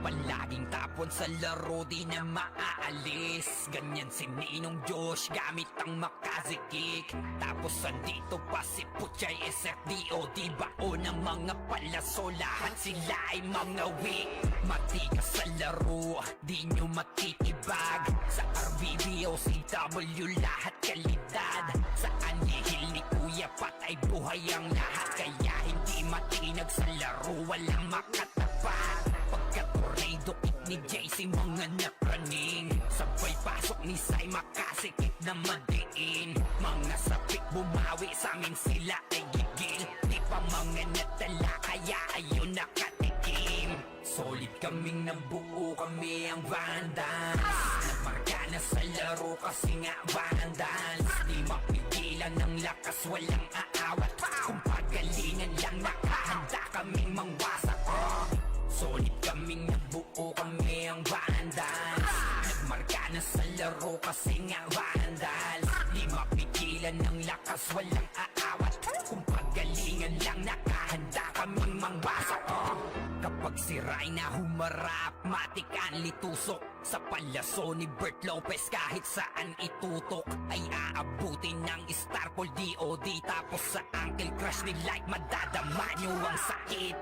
Palaging tapon sa laro, di na maaalis. Ganyan si Ninong Josh, gamit ang Makaze kick. Tapos andito pa si Puchay SFDOD, bao ng mga palaso. Lahat sila ay mga weak. Matikas sa laro, di nyo matitibag. Sa RBB o CW, lahat kalidad. Sa anihil ni Kuya Pat ay buhay ang lahat. Kaya hindi matinag sa laro, walang makatapat. Pagka-tornado kick ni JC, mga napraning. Sabay pasok ni Sai, makasikip na madiin. Mga sapik bumawi, sa amin sila ay gigil. Di pa mga natala, kaya ayun nakatikim. Solid kaming nabuo, kami ang Vandals. Nagmarka na sa laro kasi nga Vandals. Di mapigilan ng lakas, walang aawat. Kung pagalingan lang, nakahanda kaming mangwasak. Solid kaming nabuo, kami ang Vandals. Nagmarka na sa laro kasi nga Vandals. Di mapigilan ng lakas, walang aawat. Kung pagalingan lang, nakahanda kaming mangwasak. Kapag si Rayna humarap, matik ang litusok. Sa palaso ni Bert Lopez, kahit saan itutok ay aabutin ng Starpol DOD. Tapos sa Uncle Crush ni Light, madadama nyo ang sakit.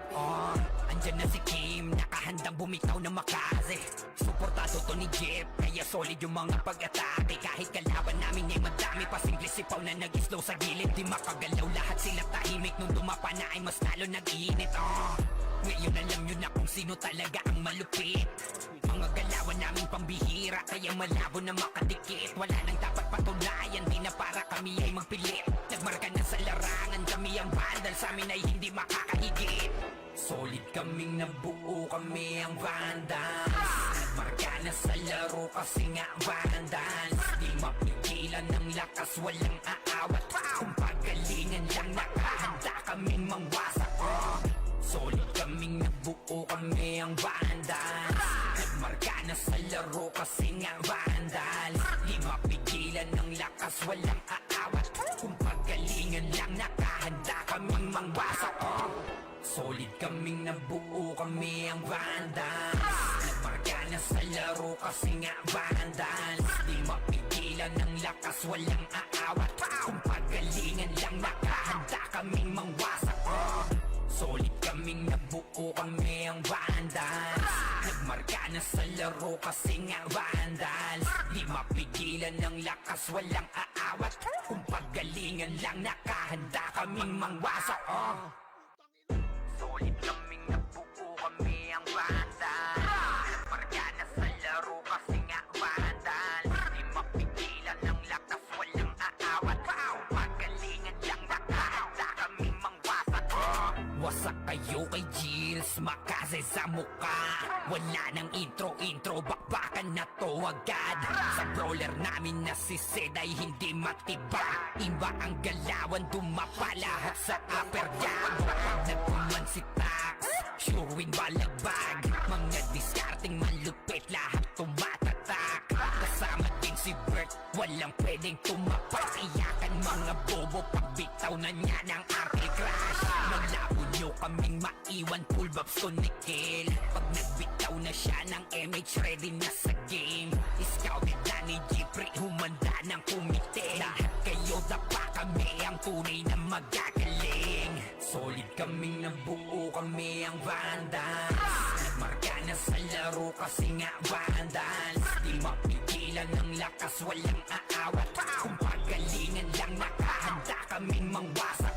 Andyan na si Kim, nakahandang bumitaw na Makaze. Suportado to ni Jeff, kaya solid yung mga pag-atake. Kahit kalaban namin ay madami pa, simple sipaw na nag-slow sa gilid. Di makagalaw, lahat sila tahimik. Nung dumapa na ay mas lalo nag-iinit. Ngayon alam nyo na kung sino talaga ang malupit. Mga galawan namin pambihira, kaya malabo na makadikit. Wala nang dapat patunayan, di na para kami ay magpilit. Nagmarka na sa larangan, kami ang Vandals, sa amin ay hindi makakahigit. Solid kaming nabuo, kami ang Vandals. Nagmarka na sa laro kasi nga Vandals. Di mapigilan ng lakas, walang aawat. Kung pagalingan lang, nakahanda kaming mangwasak. Solid kaming nabuo, kami ang Vandals. Nagmarka na sa laro kasi nga Vandals. Di mapigilan ng lakas, walang aawat. Kung pagalingan lang, nakahanda kaming mangwasak. Solid kaming nabuo, kami ang Vandals. Nagmarka na sa laro kasi nga Vandals. Di mapigilan ng lakas, walang aawat. Kung pagalingan lang, nakahanda kaming mangwasak. Solid kaming nabuo, kami ang Vandals. Nagmarka na sa laro kasi nga Vandals. Di mapigilan ng lakas, walang aawat. Kung pagalingan lang, nakahanda kaming mangwasak. Solid kaming nabuo, kami ang Vandals. Nagmarka na sa laro kasi nga Vandals. Di mapigilan ng lakas, walang aawat. Kung pagalingan lang, nakahanda kaming mangwasak. Wasak kayo kay Gilles, Makaze sa mukha. Wala nang intro, bakbakan na to agad. Sa brawler namin na si Zed ay hindi matiba. Iba ang galawan, dumapa lahat sa upper jab. Kapag nagkuman si Tax, sure win balagbag. Mga diskarting malupit, lahat tumatatak. Kasama din si Bert, walang pwedeng tumapak. Iyakan mga bobo, pagbitaw na niya ng Arcade Crash. Malabo nyo kaming maiwan, full pulbabs ko nikil. Pag nagbitaw na siya ng MH, ready na sa game. Scouted na ni Jeffrey, humanda ng kumite. Lahat kayo dapa kami, ang tunay na magagaling. Solid kaming nabuo, kami ang Vandals. Nagmarka na sa laro kasi nga Vandals. Di mapigilan ng lakas, walang aawat. Kung pagalingan lang, nakahanda kaming mangwasak.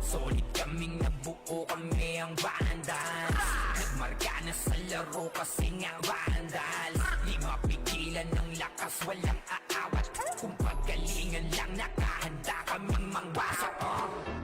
Solid kaming nabuo, kami ang Vandals. Nagmarka na sa laro kasi nga Vandals. Di mapigilan ng lakas, walang aawat. Kung pagalingan lang, nakahanda kaming mangwasak.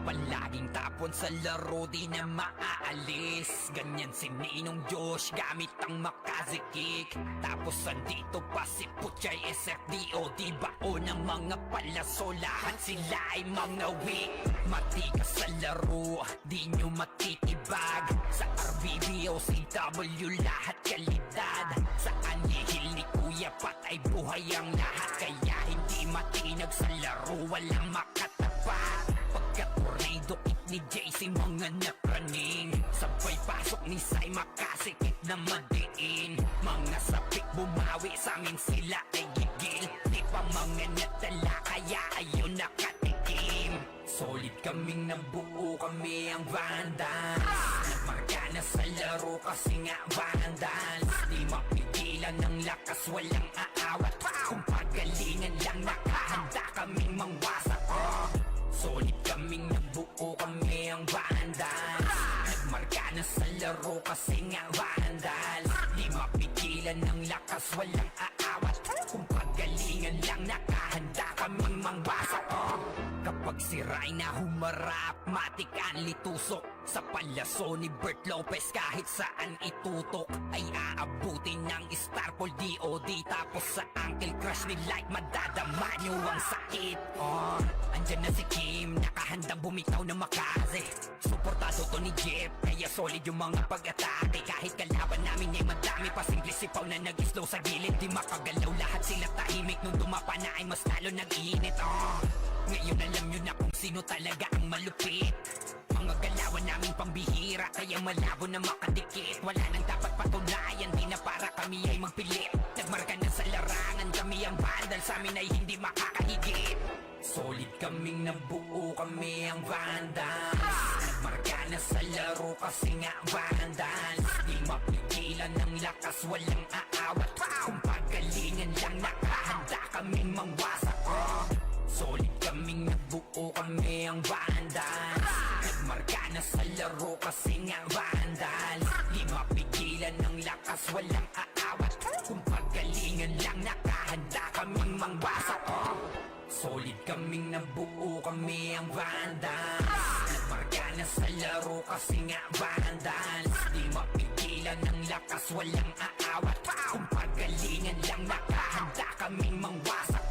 Palaging tapon sa laro, di na maaalis. Ganyan si Ninong Josh, gamit ang makazikik. Tapos andito pa si Puchay SFDO, di bao ng mga palaso. Lahat sila ay mga weak. Matikas sa laro, di nyo matitibag. Sa RBB o CW, lahat kalidad. Sa anihil ni Kuya Pat ay buhay ang lahat. Kaya hindi matinag sa laro, walang makatapat. Pagka-tornado kick ni JC, mga napraning. Sabay pasok ni Sai, makasikip na madiin. Mga sapik bumawi, sa amin sila ay gigil. Di pa mga natala, kaya ayun nakatikim. Solid kaming nabuo, kami ang Vandals. Nagmarka na sa laro kasi nga Vandals. Di mapigilan ng lakas, walang aawat. Kung pagalingan lang, nakahanda kaming mangwasak. Solid kaming nabuo, kami ang Vandals. Nagmarka na sa laro kasi nga Vandals. Di mapigilan ng lakas, walang aawat. Kung pagalingan lang, nakahanda kaming mangwasak. Kapag si Rayna humarap, matik ang litusok. Sa palaso ni Bert Lopez, kahit saan itutok ay aabutin ng Starpol DOD. Tapos sa Uncle Crush ni Light, madadama nyo ang sakit. Andyan na si Kim, nakahandang bumitaw na makaze. Suportado to ni Jeff, kaya solid yung mga pag-atake. Kahit kalaban namin ay madami pa, simple sipaw na nag-slow sa gilid. Di makagalaw, lahat sila tahimik. Nung dumapa na ay mas lalo nag-iinit. Ngayon alam nyo na kung sino talaga ang malupit. Mga galawan namin pambihira, kaya malabo na makadikit. Wala nang dapat patunayan, di na para kami ay magpilit. Nagmarka na sa larangan, kami ang Vandals, sa amin ay hindi makakahigit. Solid kaming nabuo, kami ang Vandals. Nagmarka na sa laro kasi nga Vandals. Di mapigilan ng lakas, walang aawat. Kung pagalingan lang, nakahanda kaming mangwasak. Solid kaming nabuo, kami ang Vandals. Nagmarka na sa laro kasi nga Vandals. Di mapigilan ng lakas, walang aawat. Kung pagalingan lang, nakahanda kaming mangwasak. Solid kaming nabuo, kami ang Vandals. Nagmarka na sa laro kasi nga Vandals. Di mapigilan ng lakas, walang aawat. Kung pagalingan lang, nakahanda kaming mangwasak.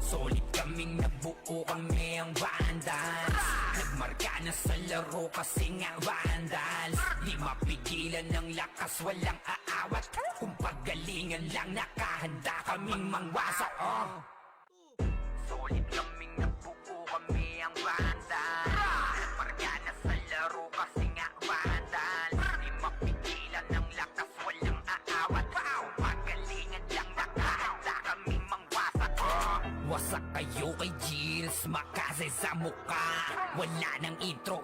Solid kaming nabuo, kami ang Vandals. Nagmarka na sa laro kasi nga Vandals. Di mapigilan ng lakas, walang aawat. Kung pagalingan lang, nakahanda kaming mangwasak. Solid kaming nabuo, kami ang Vandals. Nagmarka na sa laro kasi nga Vandals. Di mapigilan ng lakas, walang aawat. Kung pagalingan lang, nakahanda kaming mangwasak. Wasak kayo kay Gilles, makaze sa muka. Wala nang intro,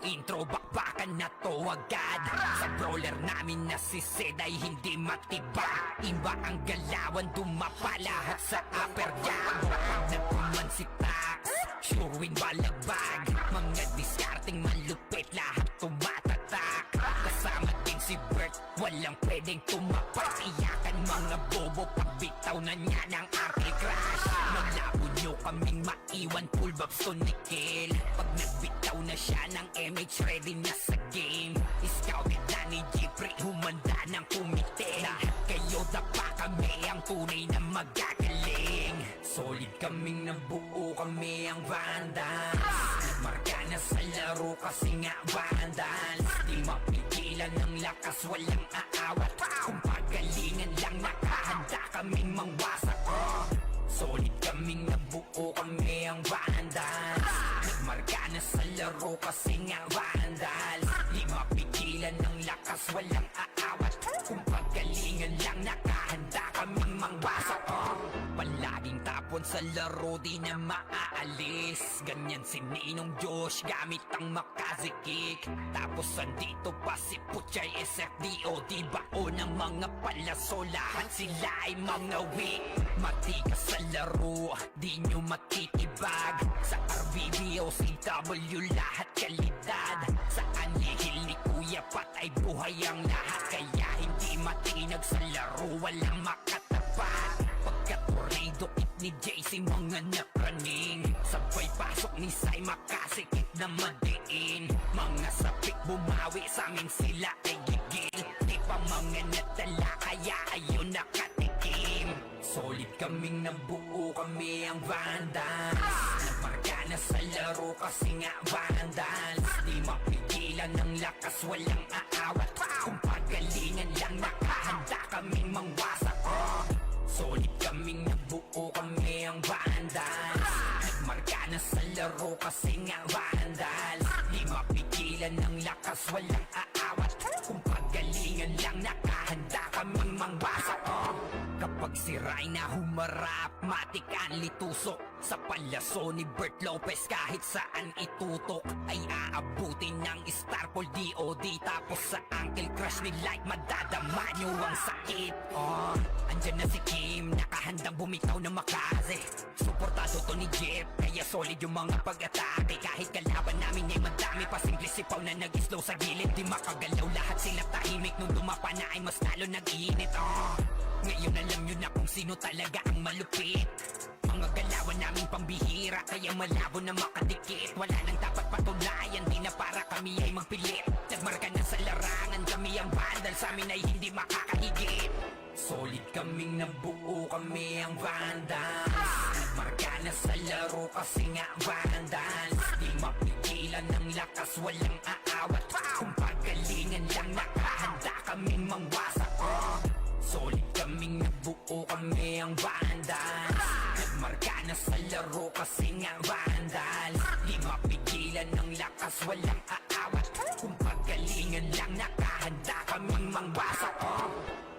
bakbakan na to agad. Sa brawler namin na si Zed ay hindi matiba. Iba ang galawan, dumapa lahat sa upper jab. Pag nagkuman si Tax, sure win balagbag. Mga diskarting malupit, lahat tumatatak. Kasama din si Bert, walang pwedeng tumapak. Iyakan mga bobo, pagbitaw na niya ng Uncle Crush. Malabo nyo kaming maiwan, pulbabs ko nikil. Pag nagbitaw na siya ng MH, ready na sa game. Scouted na ni Jeffrey, humanda ng kumite. Lahat kayo dapa kami, ang tunay na magagaling. Solid kaming nabuo, kami ang Vandals. Nagmarka na sa laro kasi nga Vandals. Di mapigilan ng lakas, walang aawat. Kung pagalingan lang, nakahanda kaming mangwasak. Solid kaming nabuo, kami ang Vandals. Nagmarka na sa laro kasi nga Vandals. Di mapigilan mapigilan ng lakas, walang aawat. Kung paggalingan lang, nakahanda kaming mangwasak. Palaging tapon sa laro, di na maaalis. Ganyan si Ninong Josh, gamit ang makazikik. Tapos andito pa si Puchay SFDO, di bao ng mga palaso, lahat sila ay mga weak. Matikas sa laro, di nyo matitibag. Sa RBBO, CW, lahat kalidad. Sa anihil ni Kuya Pat ay buhay ang lahat. Kaya hindi matinag sa laro, walang makatapat. Pagka-tornado kit ni JC, mga napraning. Sabay pasok ni Sai, makasikip na madiin. Mga sapik bumawi, sa amin sila ay gigil. Di pa mga natala, kaya ayun nakatikim. Solid kaming nabuo, kami ang Vandals. Namarka na sa laro kasi nga Vandals. Di mapigilan ng lakas, walang aawat. Kung pagalingan lang, nakahanda kaming mangwasak. Solid kaming nabuo, kami ang Vandals. Nagmarka na sa laro kasi nga Vandals. Di mapigilan ng lakas, walang aawat. Kung pagalingan lang, nakahanda kaming mangwasak. Kapag si Rayna humarap, matik ang litusok. Sa palaso ni Bert Lopez, kahit saan itutok ay aabutin ng Starpol DOD. Tapos sa Uncle Crush ni Light, madadama nyo ang sakit. Andyan na si Kim, nakahandang bumitaw na makaze. Suportado to ni Jeff, kaya solid yung mga pag-atake. Kahit kalaban namin ay madami pa, simple sipaw na nag-slow sa gilid. Di makagalaw, lahat sila tahimik. Nung dumapa na ay mas lalo nag-iinit. Ngayon alam nyo na kung sino talaga ang malupit. Mga galawan naming pambihira, kaya malabo na makadikit. Wala nang dapat patunayan, di na para kami ay magpilit. Nagmarka na sa larangan, kami ang Vandal, sa amin ay hindi makakahigit. Solid kaming nabuo, kami ang Vandals. Nagmarka na sa laro kasi nga Vandals. Di mapigilan ng lakas, walang aawat. Kung pagalingan lang, nakahanda kaming mangwasak. Solid kaming nabuo, kami ang Vandals. Nagmarka na sa laro kasi nga Vandals. Di mapigilan ng lakas, walang aawat. Kung pagalingan lang, nakahanda kaming mangwasak.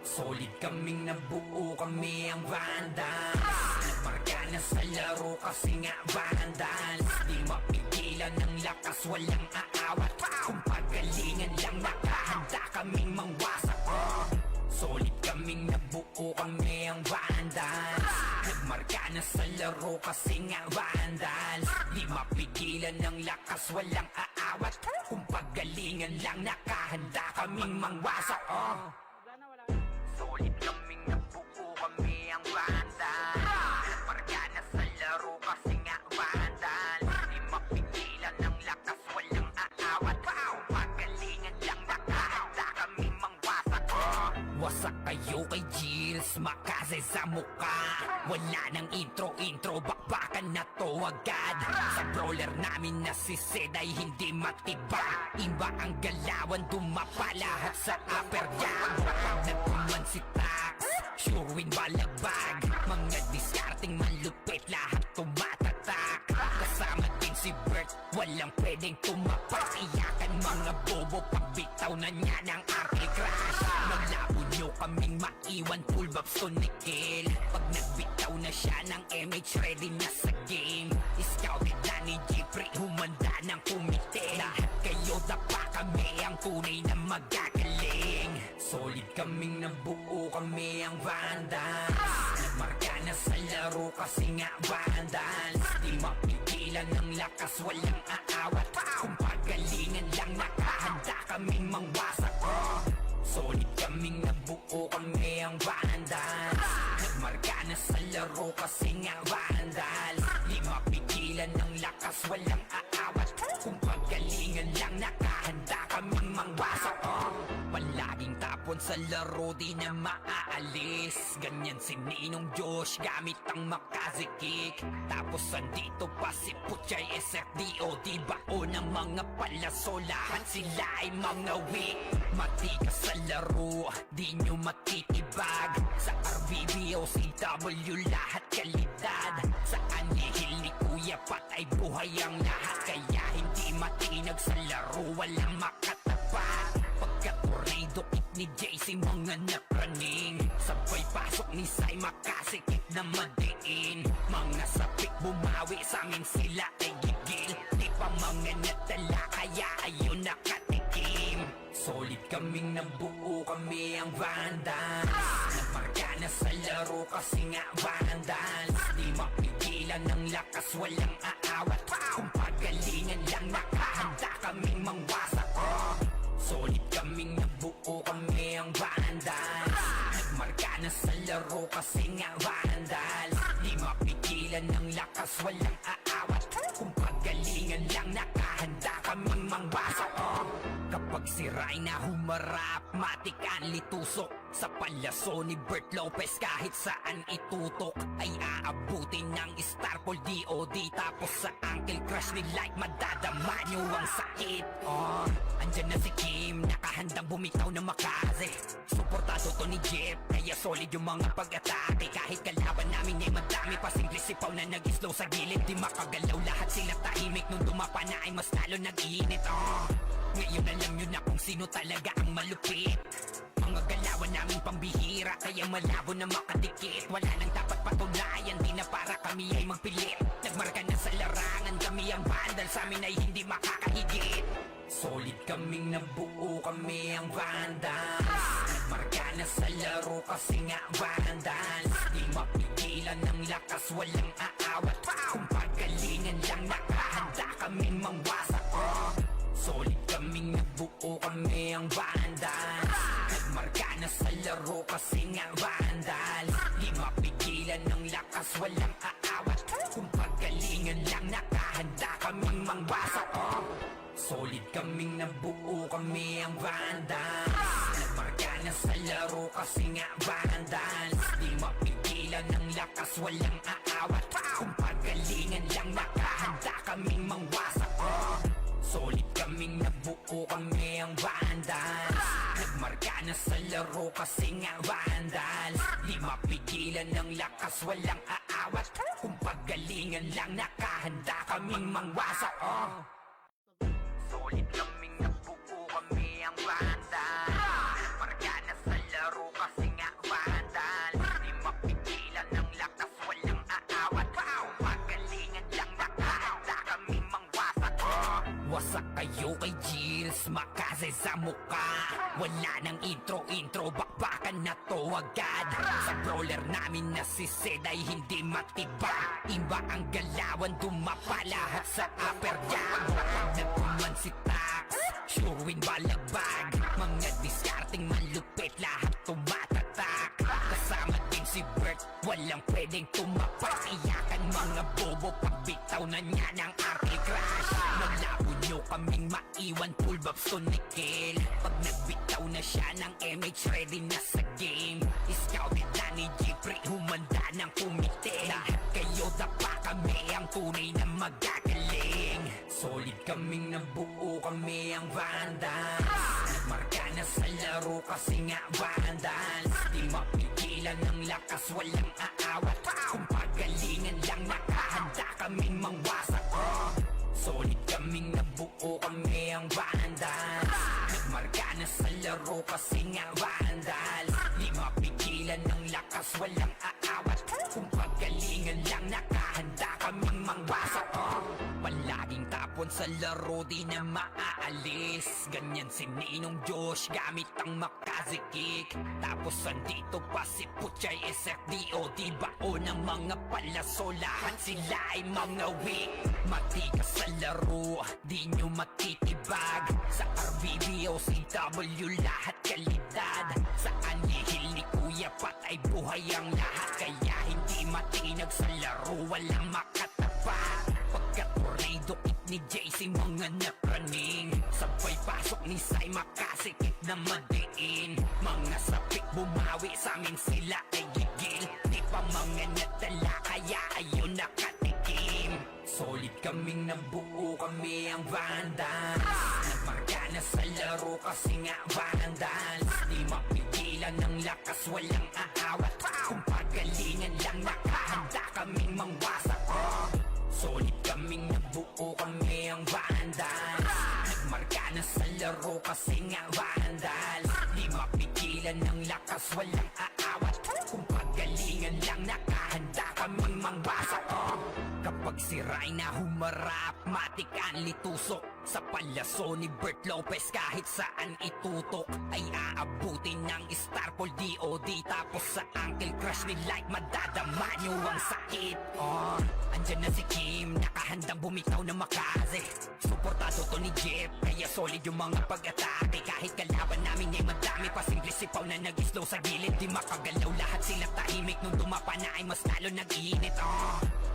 Solid kaming nabuo, kami ang Vandals. Nagmarka na sa laro kasi nga Vandals. Di mapigilan ng lakas, walang aawat. Kung pagalingan lang, nakahanda kaming mangwasak. Solid kaming nabuo, kami ang Vandals. Nagmarka na sa laro kasi nga Vandals. Di mapigilan ng lakas, walang aawat. Kung pagalingan lang, nakahanda kaming mangwasak. Solid kaming nabuo, kami ang Vandals. Nagmarka na sa laro kasi nga Vandals. Di mapigilan ng lakas, walang aawat. Kung pagalingan lang, nakahanda kaming mangwasak. Wasak kayo kay Gilles, makaze sa muka. Wala nang intro, bakbakan na to agad. Sa brawler namin na si Zed ay hindi matibag. Iba ang galawan, dumapa lahat sa upper jab. Nagkuman si Tax, sure win balagbag. Mga discarding malupit, lahat tumatatak. Kasama din si Bert, walang pwedeng tumapak. Iyakan mga bobo, pagbitaw na niya ng Uncle Crush. Maglabo nyo kaming maiwan, full babs to Nickel. Pag nagbitaw na siya ng MH, ready na sa game. Scouted na ni Jeffrey, humanda ng kumite. Lahat kayo dapa, kami ang tunay na magagaling. Solid kaming nabuo, kami ang Vandals. Nagmarka na sa laro kasi nga Vandals. Di mapigilan ng lakas, walang aawat. Kung pagalingan lang, nakahanda kaming mangwasak. Solid kaming nabuo, kami ang Vandals. Nagmarka na sa laro kasi nga Vandals. Di mapigilan ng lakas, walang aawat. Kung pagalingan lang, nakahanda kaming mangwasak. Palaging tapon sa laro, di na maaalis. Ganyan si Ninong Josh, gamit ang makazikik. Tapos andito pa si Puchay SFDO, di bao ng mga palaso, lahat sila ay mga weak. Matikas sa laro, di nyo matitibag. Sa RBBO, CW, lahat kalidad. Sa anihil ni Kuya Pat ay buhay ang lahat. Kaya hindi matinag sa laro, walang makatapat. tornado kick ni JC, mga napraning. Sabay pasok ni Sai, makasikip na madiin. Mga sapik bumawi sa amin, sila ay gigil. Di pa mga natala, kaya ayun nakatikim. Solid kaming nabuo, kami ang Vandals. Nagmarka na sa laro kasi nga Vandals. Di mapigilan ng lakas, walang aawat. Kung pagalingan lang, nakahanda kaming mangwasak. Solid kaming nabuo, kami ang Vandals. Nagmarka na sa laro kasi nga Vandals. Di mapigilan ng lakas, walang aawat. Kung pagalingan lang, nakahanda kaming mangwasak. Kapag si Rayna humarap, matik ang litusok. Sa palaso ni Bert Lopez, kahit saan itutok ay aabutin ng Starpol DOD. Tapos sa Uncle Crush ni Light, madadama nyo ang sakit. Andyan na si Kim, nakahandang bumitaw na makaze. Suportado to ni Jeff, kaya solid yung mga pag-atake. Kahit kalaban namin ay madami pa, simple sipaw na nag-slow sa gilid. Di makagalaw, lahat sila tahimik. Nung dumapa na ay mas lalo nag-iinit. Ngayon alam nyo na kung sino talaga ang malupit. Mga galawan namin pambihira, kaya malabo na makadikit. Wala nang dapat patunayan, di na para kami ay magpilit. Nagmarka na sa larangan, kami ang Vandal, sa amin ay hindi makakahigit. Solid kaming nabuo, kami ang Vandals. Nagmarka na sa laro kasi nga Vandals. Di mapigilan ng lakas, walang aawat. Kung pagalingan lang, nakahanda kaming mangwasak. Solid kaming nabuo, kami ang Vandals. Nagmarka na sa laro kasi nga Vandals. Di mapigilan ng lakas, walang aawat. Kung pagalingan lang, nakahanda kaming mangwasak. Solid kaming nabuo, kami ang Vandals. Nagmarka na sa laro kasi nga Vandals. Di mapigilan ng lakas, walang aawat. Kung pagalingan lang, nakahanda kaming mangwasak. Solid kaming nabuo, kami ang Vandals. Nagmarka na sa laro kasi nga Vandals. Di mapigilan ng lakas, walang aawat. Kung pagalingan lang, nakahanda kaming mangwasak. Solid kaming nabuo, kami ang Vandals. Nagmarka na sa laro kasi nga Vandals. Di mapigilan ng lakas, walang aawat. Kung pagalingan lang, nakahanda kaming mangwasak. Wasak kayo kay Jills, makaze sa muka. Wala nang intro, bakbakan na to agad. Sa brawler namin na si Zed ay hindi matibag. Iba ang galawan, dumapa lahat sa upper jab. Pag nagkuman si Tax, sure win balagbag. Mga discarding malupit, lahat tumatatak. Kasama din si Bert, walang pwedeng tumapak. Iyakan mga bobo, pagbitaw na niya ng Uncle Crush. Malabo nyo kaming maiwan, full babs to Nickel. Pag nagbitaw na siya ng MH, ready na sa game. Scouted na ni Jeffrey, humanda ng kumite. Lahat kayo dapa, kami ang tunay na magagaling. Solid kaming nabuo, kami ang Vandals. Nagmarka na sa laro kasi nga Vandals. Di mapigilan ng lakas, walang aawat. Kung pagalingan lang, nakahanda kaming mangwasak. Solid kaming nabuo, kami ang Vandals. Nagmarka na sa laro kasi nga Vandals. Di mapigilan ng lakas, walang aawat. Kung pagalingan lang, nakahanda kaming mangwasak. Palaging tapon sa laro, di na maaalis. Ganyan si Ninong Josh, gamit ang makaze kick. Tapos andito pa si Puchay SFDOD, bao ng mga palaso. Lahat sila ay mga weak. Matikas sa laro, di nyo matitibag. Sa RBB o CW, lahat kalidad. Sa anihil ni Kuya Pat ay buhay ang lahat. Kaya hindi matinag sa laro, walang makatapat. Pagka-tornado kick ni JC, mga napraning. Sabay pasok ni Sai, makasikip na madiin. Mga sapik bumawi, sa amin sila ay gigil. Di pa mga natala, kaya ayun nakatikim. Solid kaming nabuo, kami ang Vandals. Nagmarka na sa laro kasi nga Vandals. Di mapigilan ng lakas, walang aawat. Kung pagalingan lang, nakahanda kaming mangwasak. Solid kaming nabuo, kami ang Vandals. Nagmarka na sa laro kasi nga Vandals. mapigilan ng lakas, walang aawat. Kung pagalingan lang, nakahanda kaming mangbasak. Kapag sira'y na humarap, matik ang litusok. Sa palaso ni Bert Lopez, kahit saan itutok ay aabutin ng Starpol DOD. Tapos sa Uncle Crush ni Light, madadama nyo ang sakit. Andyan na si Kim, nakahandang bumitaw na makaze. Suportado to ni Jeff, kaya solid yung mga pag-atake. Kahit kalaban namin ay madami pa, simple sipaw na nag-slow sa gilid. Di makagalaw, lahat sila tahimik. Nung dumapa na ay mas lalo nag-iinit.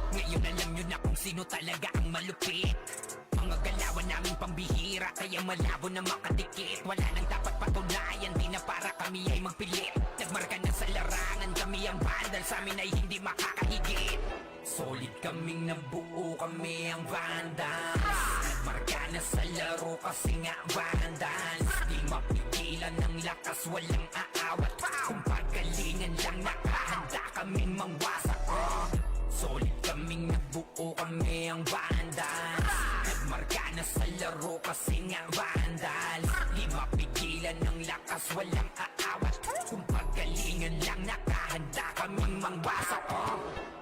Ngayon alam nyo na kung sino talaga ang malupit. Mga galawan namin pambihira, kaya malabo na makadikit. Wala nang dapat patunayan, di na para kami ay magpilit. Nagmarka na sa larangan, kami ang vandal, sa amin ay hindi makakahigit. Solid kaming nabuo, kami ang vandals. Nagmarka na sa laro kasi nga vandals. Di mapigilan ng lakas, walang aawat. Kung pagalingan lang, nakahanda kaming mangwasak. Solid kaming nabuo, kami ang vandals. Nagmarka na sa laro kasi nga vandals. Di mapigilan ng lakas, walang aawat. Kung pagalingan lang, nakahanda kaming mangwasak.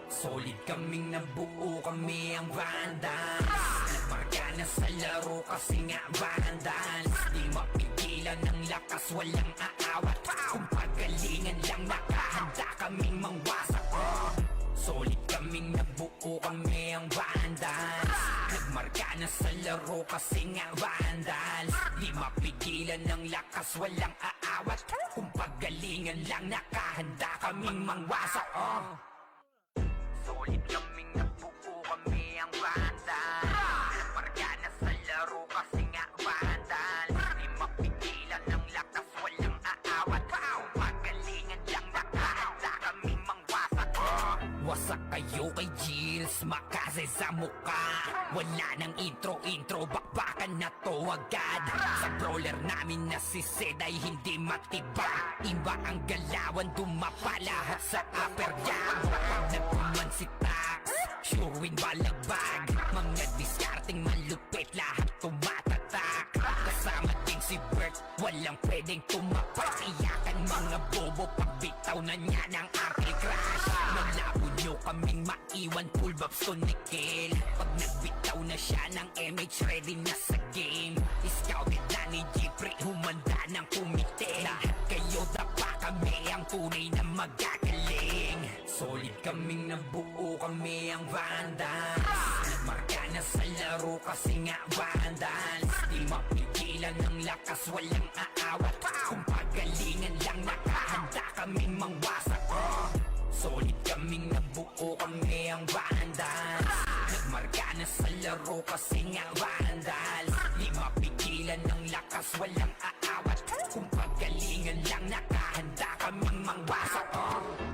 Solid kaming nabuo, kami ang vandals. Nagmarka na sa laro kasi nga vandals. Di mapigilan ng lakas, walang aawat. Kung pagalingan lang, nakahanda kaming mangwasak. Solid kaming nabuo, kami ang vandals. Nagmarka na sa laro kasi nga vandals. Di mapigilan ng lakas, walang aawat. Kung pagalingan lang, nakahanda kaming mangwasak. Solid kaming nabuo, kami ang vandals. Nagmarka na sa laro kasi nga vandals. Di mapigilan ng lakas, walang aawat. Kung pagalingan lang, nakahanda kaming mangwasak. Wasak kayo kay Gilles, makase sa muka. Wala nang intro, bakbakan na to agad. Sa brawler namin na si Zed ay hindi matibag. Iba ang galawan, dumapa lahat sa upper jab. Pag nagpuman si Tax, sure win balagbag. Mga diskarting malupit, lahat tumatatak. Kasama din si Bert, walang pwedeng tumapak. Iyakan mga bobo, pagbitaw na niya ng Uncle Crush. Malabo nyo kaming maiwan, full babs to Nickel. Pag nagbitaw na siya ng MH, ready na sa game. Scouted na ni Jeffrey, humanda ng kumite. Lahat kayo dapa, kami ang tunay na magagaling. Solid kaming nabuo, kami ang vandals. Nagmarka na sa laro kasi nga vandals. Di mapigilan ng lakas, walang aawat. Kung pagalingan lang, nakahanda kaming mangwasak. Solid kaming nabuo, kami ang vandals. Nagmarka na sa laro kasi nga vandals. Di mapigilan ng lakas, walang aawat. Kung pagalingan lang, nakahanda kaming mangwasak.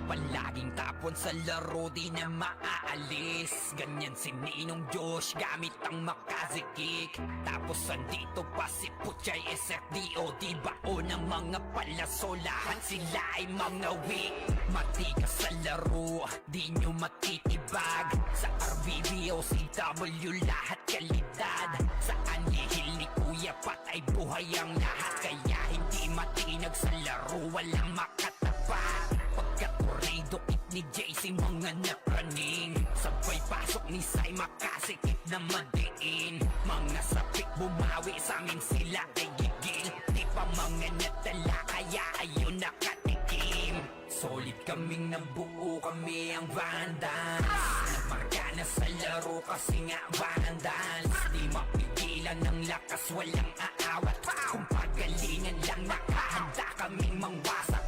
Palaging tapon sa laro, di na maaalis. Ganyan si Ninong Josh, gamit ang makaze kick. Tapos andito pa si Puchay SFDO. Di bao ng mga palaso, lahat sila ay mga weak. Matikas sa laro, di nyo matitibag. Sa RBB o CW, lahat kalidad. Sa anihil ni Kuya Pat ay buhay ang lahat. Kaya hindi matinag sa laro, walang makatapat. Pagka-tornado kit ni JC, mga napraning. Sabay pasok ni Sai, makasikip na madiin. Mga sapik bumawi, sa amin sila ay gigil. Di pa mga natala, kaya ayun nakatikim. Solid kaming nabuo, kami ang vandals. Nagmarka na sa laro kasi nga vandals. Di mapigilan ng lakas, walang aawat. Kung pagalingan lang, nakahanda kaming mangwasak.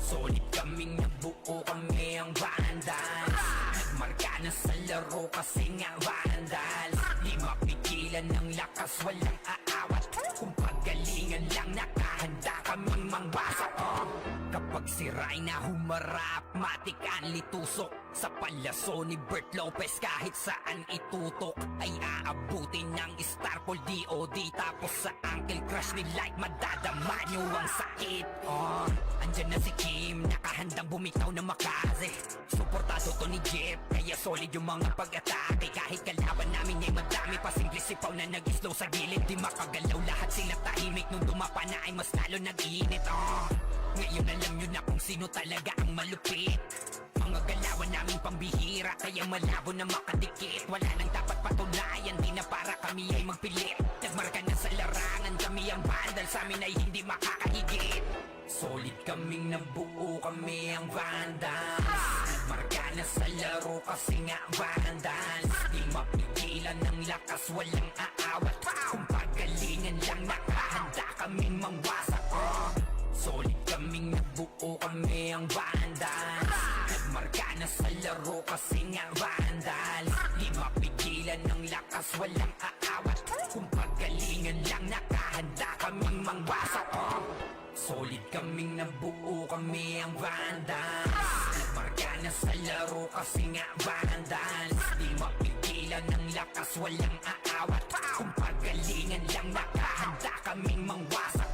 Solid kaming nabuo, kami ang vandals. Nagmarka na sa laro kasi nga vandals. Di mapigilan ng lakas, walang aawat. Kung pagalingan lang, nakahanda kaming mangwasak. Kapag sira'y na humarap, matik ang litusok. Sa palaso ni Bert Lopez, kahit saan itutok ay aabutin ng Starpol DOD. Tapos sa Uncle Crush ni Light, madadama nyo ang sakit. Andyan na si Kim, nakahandang bumitaw na makaze. Suportado to ni Jeff, kaya solid yung mga pag-atake. Kahit kalaban namin ay madami pa, simple sipaw na nag-slow sa gilid. Di makagalaw, lahat sila tahimik. Nung dumapa na ay mas lalo nag-iinit. sino talaga ang malupit. Mga galawan naming pambihira, kaya malabo na makadikit. Wala nang dapat patunayan, di na para kami ay magpilit. Nagmarka na sa larangan, kami ang bandal, sa amin ay hindi makakahigit. Solid kaming nabuo, kami ang vandals. Nagmarka na sa laro kasi nga vandals. Di mapigilan ng lakas, walang aawat. Kung pagalingan lang, nakahanda kaming mangwasak. Solid kaming nabuo, kami ang vandals. Nagmarka na sa laro kasi nga vandals. Di mapigilan ng lakas, walang aawat. Kung pagalingan lang, nakahanda kaming mangwasak. Solid kaming nabuo, kami ang vandals. Nagmarka na sa laro kasi nga vandals. Di mapigilan ng lakas, walang aawat. Kung pagalingan lang, nakahanda kaming mangwasak.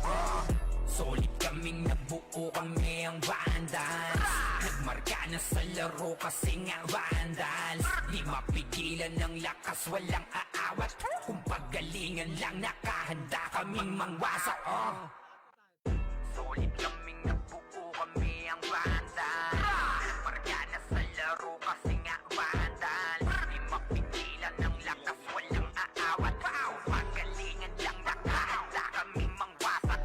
Solid kaming nabuo, kami ang vandals. Nagmarka na sa laro kasi nga vandals. Di mapigilan ng lakas, walang aawat. Kung pagalingan lang, nakahanda kaming mangwasak. Solid kaming nabuo, kami ang vandals. Nagmarka na sa laro kasi nga vandals. Di mapigilan ng lakas, walang aawat. Kung pagalingan lang, nakahanda kaming mangwasak.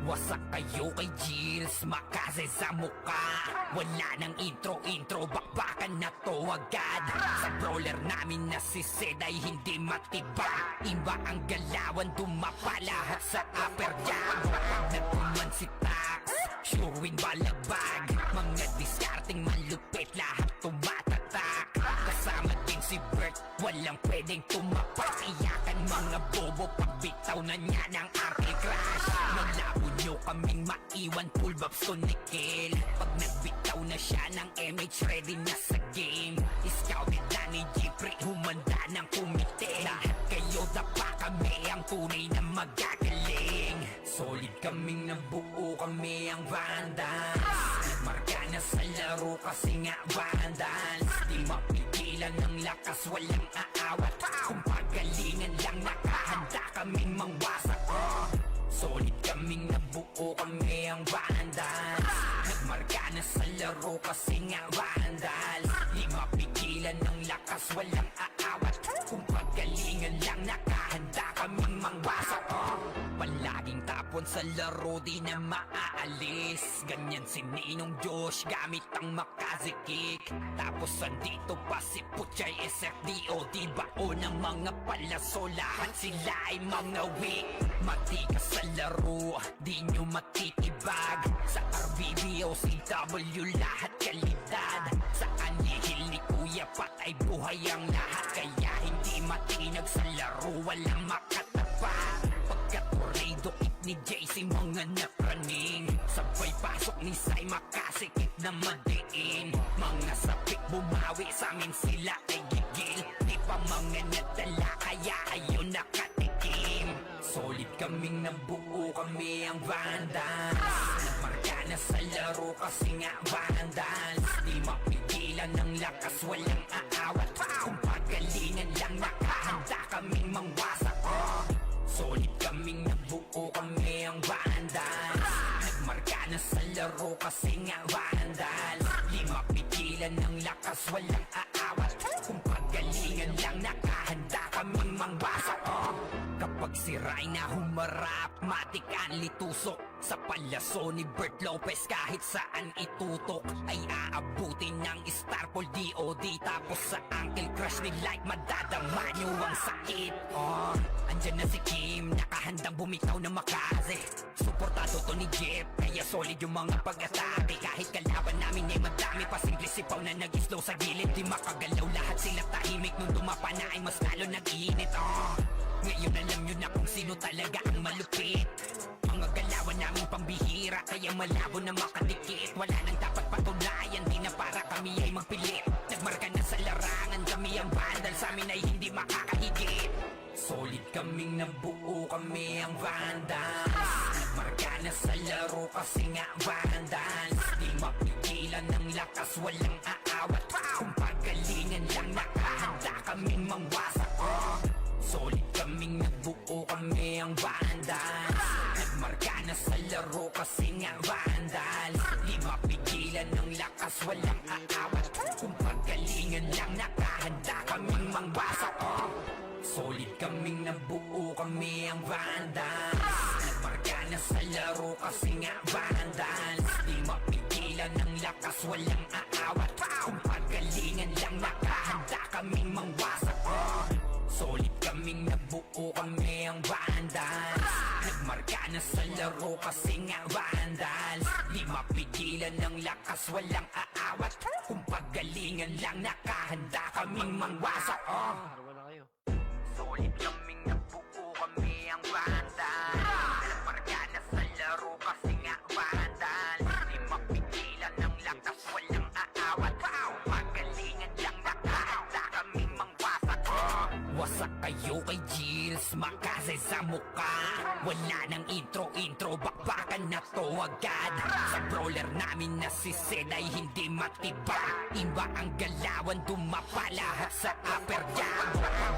Wasak kayo kay Gilles, makase sa mukha. Wala nang intro, bakbakan na to agad. Sa brawler namin na si Zed ay hindi matiba. Iba ang galawan, dumapa lahat sa upper jam. Nagkuman si Tax, sure win balagbag. Mga diskarting malupit, lahat tumatatak. Kasama din si Bert, walang pwedeng tumapak. Iyakan mga bobo, pagbitaw na niya ng anti-crash. Nalabo nyo kaming maiwan, full bobs to Nickel. Pag nagbitaw na siya ng MH, ready na sa game. Scouted na ni Jeffrey, humanda ng kumite. Lahat kayo dapa, kami ang tunay na magagaling. Solid kaming nabuo, kami ang vandals. Nagmarka na sa laro kasi nga vandals. Di mapigilan ng lakas, walang aawat. Kung pagalingan lang, nakahanda kaming mangwasak. Solid kaming nabuo, kami ang vandals. Nagmarka na sa laro kasi nga vandals. Di mapigilan ng lakas, walang aawat. Kung pagalingan lang, nakahanda kaming mangwasak. Palaging tapon sa laro, di na maaalis. Ganyan si Ninong Josh, gamit ang makazikik. Tapos andito pa si Puchay SFDO. Di bao ng mga palaso, lahat sila ay mga weak. Matikas sa laro, di nyo matitibag. Sa RBBO, CW, lahat kalidad. Sa anihil ni Kuya Pat ay buhay ang lahat. Kaya hindi matinag sa laro, walang makatapat. Pagka-tornado kick ni JC, mga napraning. Sabay pasok ni Sai, makasikip na madiin. Mga sapik bumawi, sa amin sila ay gigil. Di pa mga nadala, kaya ayun nakatikim. Solid kaming nabuo, kami ang vandals. Nagmarka na sa laro kasi nga vandals. Di mapigilan ng lakas, walang aawat. Kung pagalingan lang, nakahanda kaming mangwasak. Solid kaming nabuo, kami ang vandals. Nagmarka na sa laro kasi nga vandals. Di mapigilan ng lakas, walang aawat. Kung pagalingan lang, nakahanda kaming mangwasak. Kapag si Rhina humarap, matik ang litusok. Sa palaso ni Bert Lopez, kahit saan itutok ay aabutin ng Starpol DOD. Tapos sa Uncle Crush ni Light, madadama nyo ang sakit. Andyan na si Kim, nakahandang bumitaw na makaze. Suportado to ni Jeff, kaya solid yung mga pag-atake. Kahit kalaban namin ay madami pa, simple sipaw na nag-slow sa gilid. Di makagalaw, lahat sila tahimik. Nung dumapa na ay mas lalo nag-iinit. Ngayon alam nyo na kung sino talaga ang malupit. Mga galawan naming pambihira, kaya malabo na makadikit. Wala nang dapat patunayan, di na para kami ay magpilit. Nagmarka na sa larangan, kami ang vandal, sa amin ay hindi makakahigit. Solid kaming nabuo, kami ang vandals. Nagmarka na sa laro kasi nga vandals. Di mapigilan ng lakas, walang aawat. Kung pagalingan lang, nakahanda kaming mangwasak. Solid kaming nabuo, kami ang vandals. Nagmarka na sa laro kasi nga vandals. Di mapigilan lakas walang aawat. Kung pagalingan lang nakahanda kaming mangwasak. Solid kaming nabuo, kami ang Vandals. Nagmarka na sa laro kasi nga Vandals. Di mapigilan ng lakas walang aawat. Kung pagalingan lang nakahanda kaming mangwasak. Solid kaming nabuo, kami ang Vandals. Nagmarka na sa laro kasi nga Vandals. Di mapigilan ng lakas walang aawat. Kung pagalingan lang nakahanda kaming mangwasak. Solid kaming nabuo, kami ang Vandals. Nagmarka na sa laro kasi nga Vandals. Di mapigilan ng lakas walang aawat. Kung pagalingan lang nakahanda kaming mangwasak. Wasak kayo kay Gilles, makasay sa mukha. Wala nang intro, bakbakan na to agad. Sa brawler namin na si Zed ay hindi matibag. Iba ang galawan, dumapa lahat sa upper jab.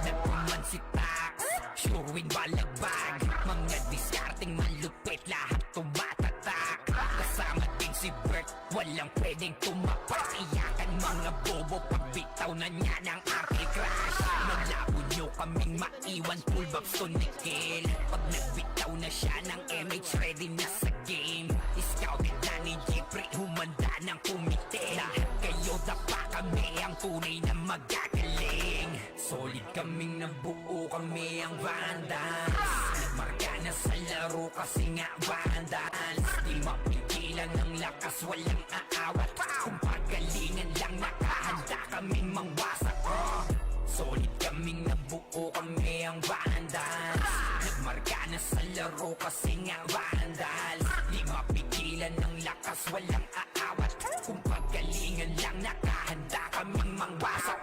Nagpuman si Tax, sure win balagbag. Mga diskarting malupit, lahat tumatatak. Kasama din si Bert, walang pwedeng tumapak. Iyakan mga bobo, pagbitaw na niya ng anti-crash. Nalabo nyo kaming maiwan, full box to Nickel. Pag nagbitaw na siya ng MH, ready na sa game. Scouted na ni Jeffrey, humanda ng kumite. Lahat kayo dapa, kami ang tunay na magagaling. Solid kaming nabuo, kami ang Vandals. Nagmarka na sa laro kasi nga Vandals. Di mapigilan ng lakas, walang aawat. Kung pagalingan lang nakahanda kaming mangwasak. Solid kaming nabuo, kami ang Vandals. Nagmarka na sa laro kasi nga Vandals. Di mapigilan ng lakas, walang aawat. Kung pagalingan lang nakahanda kaming mangwasak.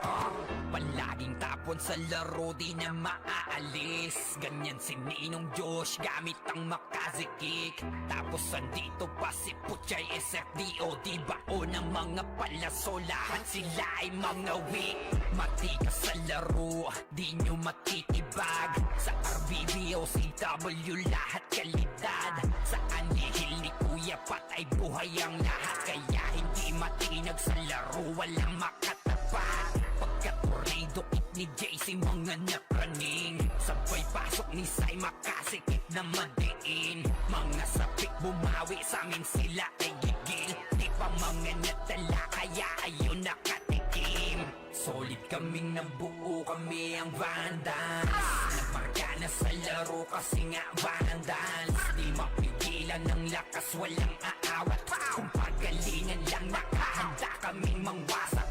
Palaging tapon sa laro, di na maaalis. Ganyan si Ninong Josh, gamit ang makazikik. Tapos andito pa si Puchay SFDO. Di bao ng mga palaso, lahat sila ay mga weak. Matikas sa laro, di nyo matitibag. Sa RBBO, CW, lahat kalidad. Sa anihil ni Kuya patay buhay ang lahat. Kaya hindi matinag sa laro, walang makatapat. Pagka-tornado kit ni JC, mga napraning. Sabay pasok ni Sai, makasikip na madiin. Mga sapik bumawi, sa amin sila ay gigil. Di pa mga natala, kaya ayun nakatikim. Solid kaming nabuo, kami ang Vandals. Nagmarka na sa laro kasi nga Vandals. Di mapigilan ng lakas, walang aawat. Kung pagalingan lang nakahanda kaming mangwasak.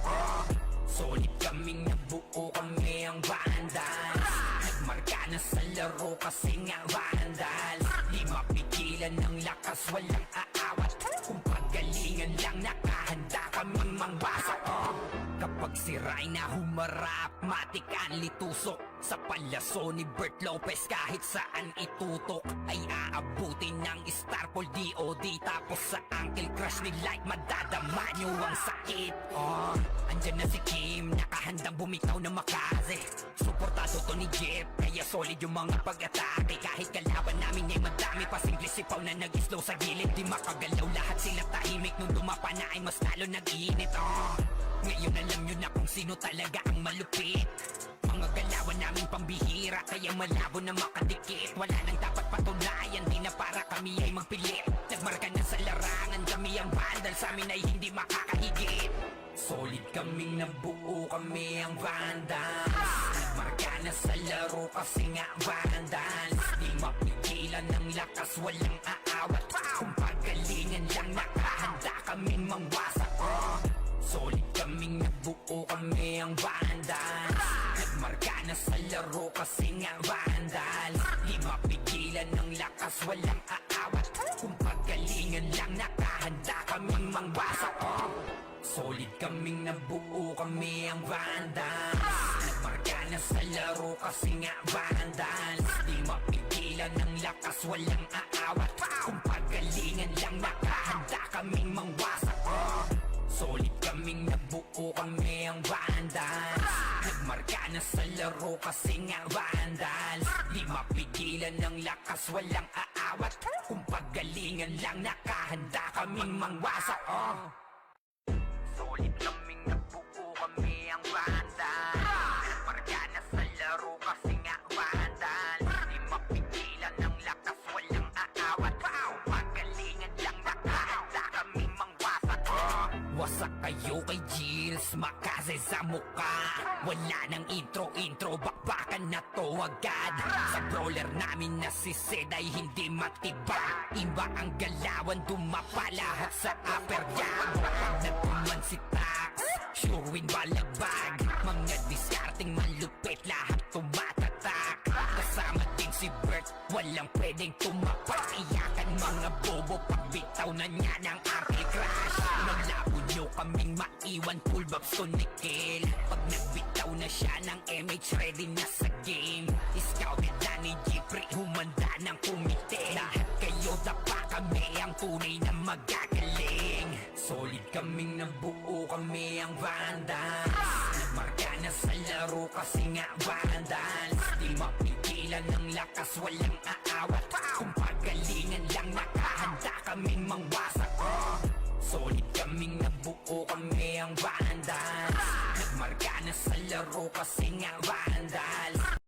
Solid kaming nabuo, kami ang Vandals. Nagmarka na sa laro kasi nga Vandals. Di mapigilan ng lakas, walang aawat. Kung pagalingan lang nakahanda kaming mangwasak. Kapag si Rayna humarap, matik ang litusok. Sa palaso ni Bert Lopez, kahit saan itutok ay aabutin ng Starpol DOD. Tapos sa Uncle Crush ni Light, madadama nyo ang sakit. Andyan na si Kim, nakahandang bumitaw na makaze. Suportado to ni Jeff, kaya solid yung mga pag-atake. Kahit kalaban namin ay madami pa, simple sipaw na nag-slow sa gilid. Di makagalaw, lahat sila tahimik. Nung dumapa na ay mas lalo nag-iinit. Ngayon alam nyo na kung sino talaga ang malupit. Mga galawan namin pambihira, kaya malabo na makadikit. Wala nang dapat patunayan, di na para kami ay magpilit. Nagmarka na sa larangan, kami ang Vandal, sa amin ay hindi makakahigit. Solid kaming nabuo, kami ang Vandals. Nagmarka na sa laro kasi nga Vandals. Di mapigilan ng lakas, walang aawat. Kung pagalingan lang nakahanda kaming mangwasak. Solid kaming nabuo, kami ang Vandals. Nagmarka na sa laro kasi nga Vandals. Di mapigilan ng lakas, walang aawat. Kung pagalingan lang nakahanda kaming mangwasak. Solid kaming nabuo, kami ang Vandals. Nagmarka na sa laro kasi nga Vandals. Di mapigilan ng lakas, walang aawat. Kung pagalingan lang nakahanda kaming mangwasak. Solid kaming nabuo, kami ang Vandals. Nagmarka na sa laro kasi nga Vandals. Di mapigilan ng lakas, walang aawat. Kung pagalingan lang nakahanda kaming mangwasak. Solid kaming nabuo, kami ang vandals. Marga na sa laro kasi nga vandals. Di mapigilan ng lakas, walang aawat. Pagalingan lang, nakahanda kaming mangwasak. Wasak kayo kay Gills, makase sa muka. Wala nang intro, bakbakan na to agad. Sa brawler namin na si Zed ay hindi matibag. Iba ang galawan, dumapa lahat sa upper jab. Pag nagtuman si Tax, sure win balagbag. Mga diskarting malupit, lahat tumatatak. Kasama din si Bert, walang pwedeng tumapak. Iyakan mga bobo, pagbitaw na niya ng anti-crash. Malabo nyo kaming maiwan, full babs to Nickel. Pag nagbitaw na siya ng MH, ready na sa game. Scouted na ni Jeffrey, humanda ng kumite. Lahat kayo dapa, kami ang tunay na magagaling. Solid kaming nabuo, kami ang vandals. Marka na sa laro kasi nga vandals. Di mapigilan ng lakas, walang aawat. Kung pagalingan lang, nakahanda kaming mangwasak. Solid kaming nabuo, kami ang vandals. Nagmarka na sa laro kasi nga vandals.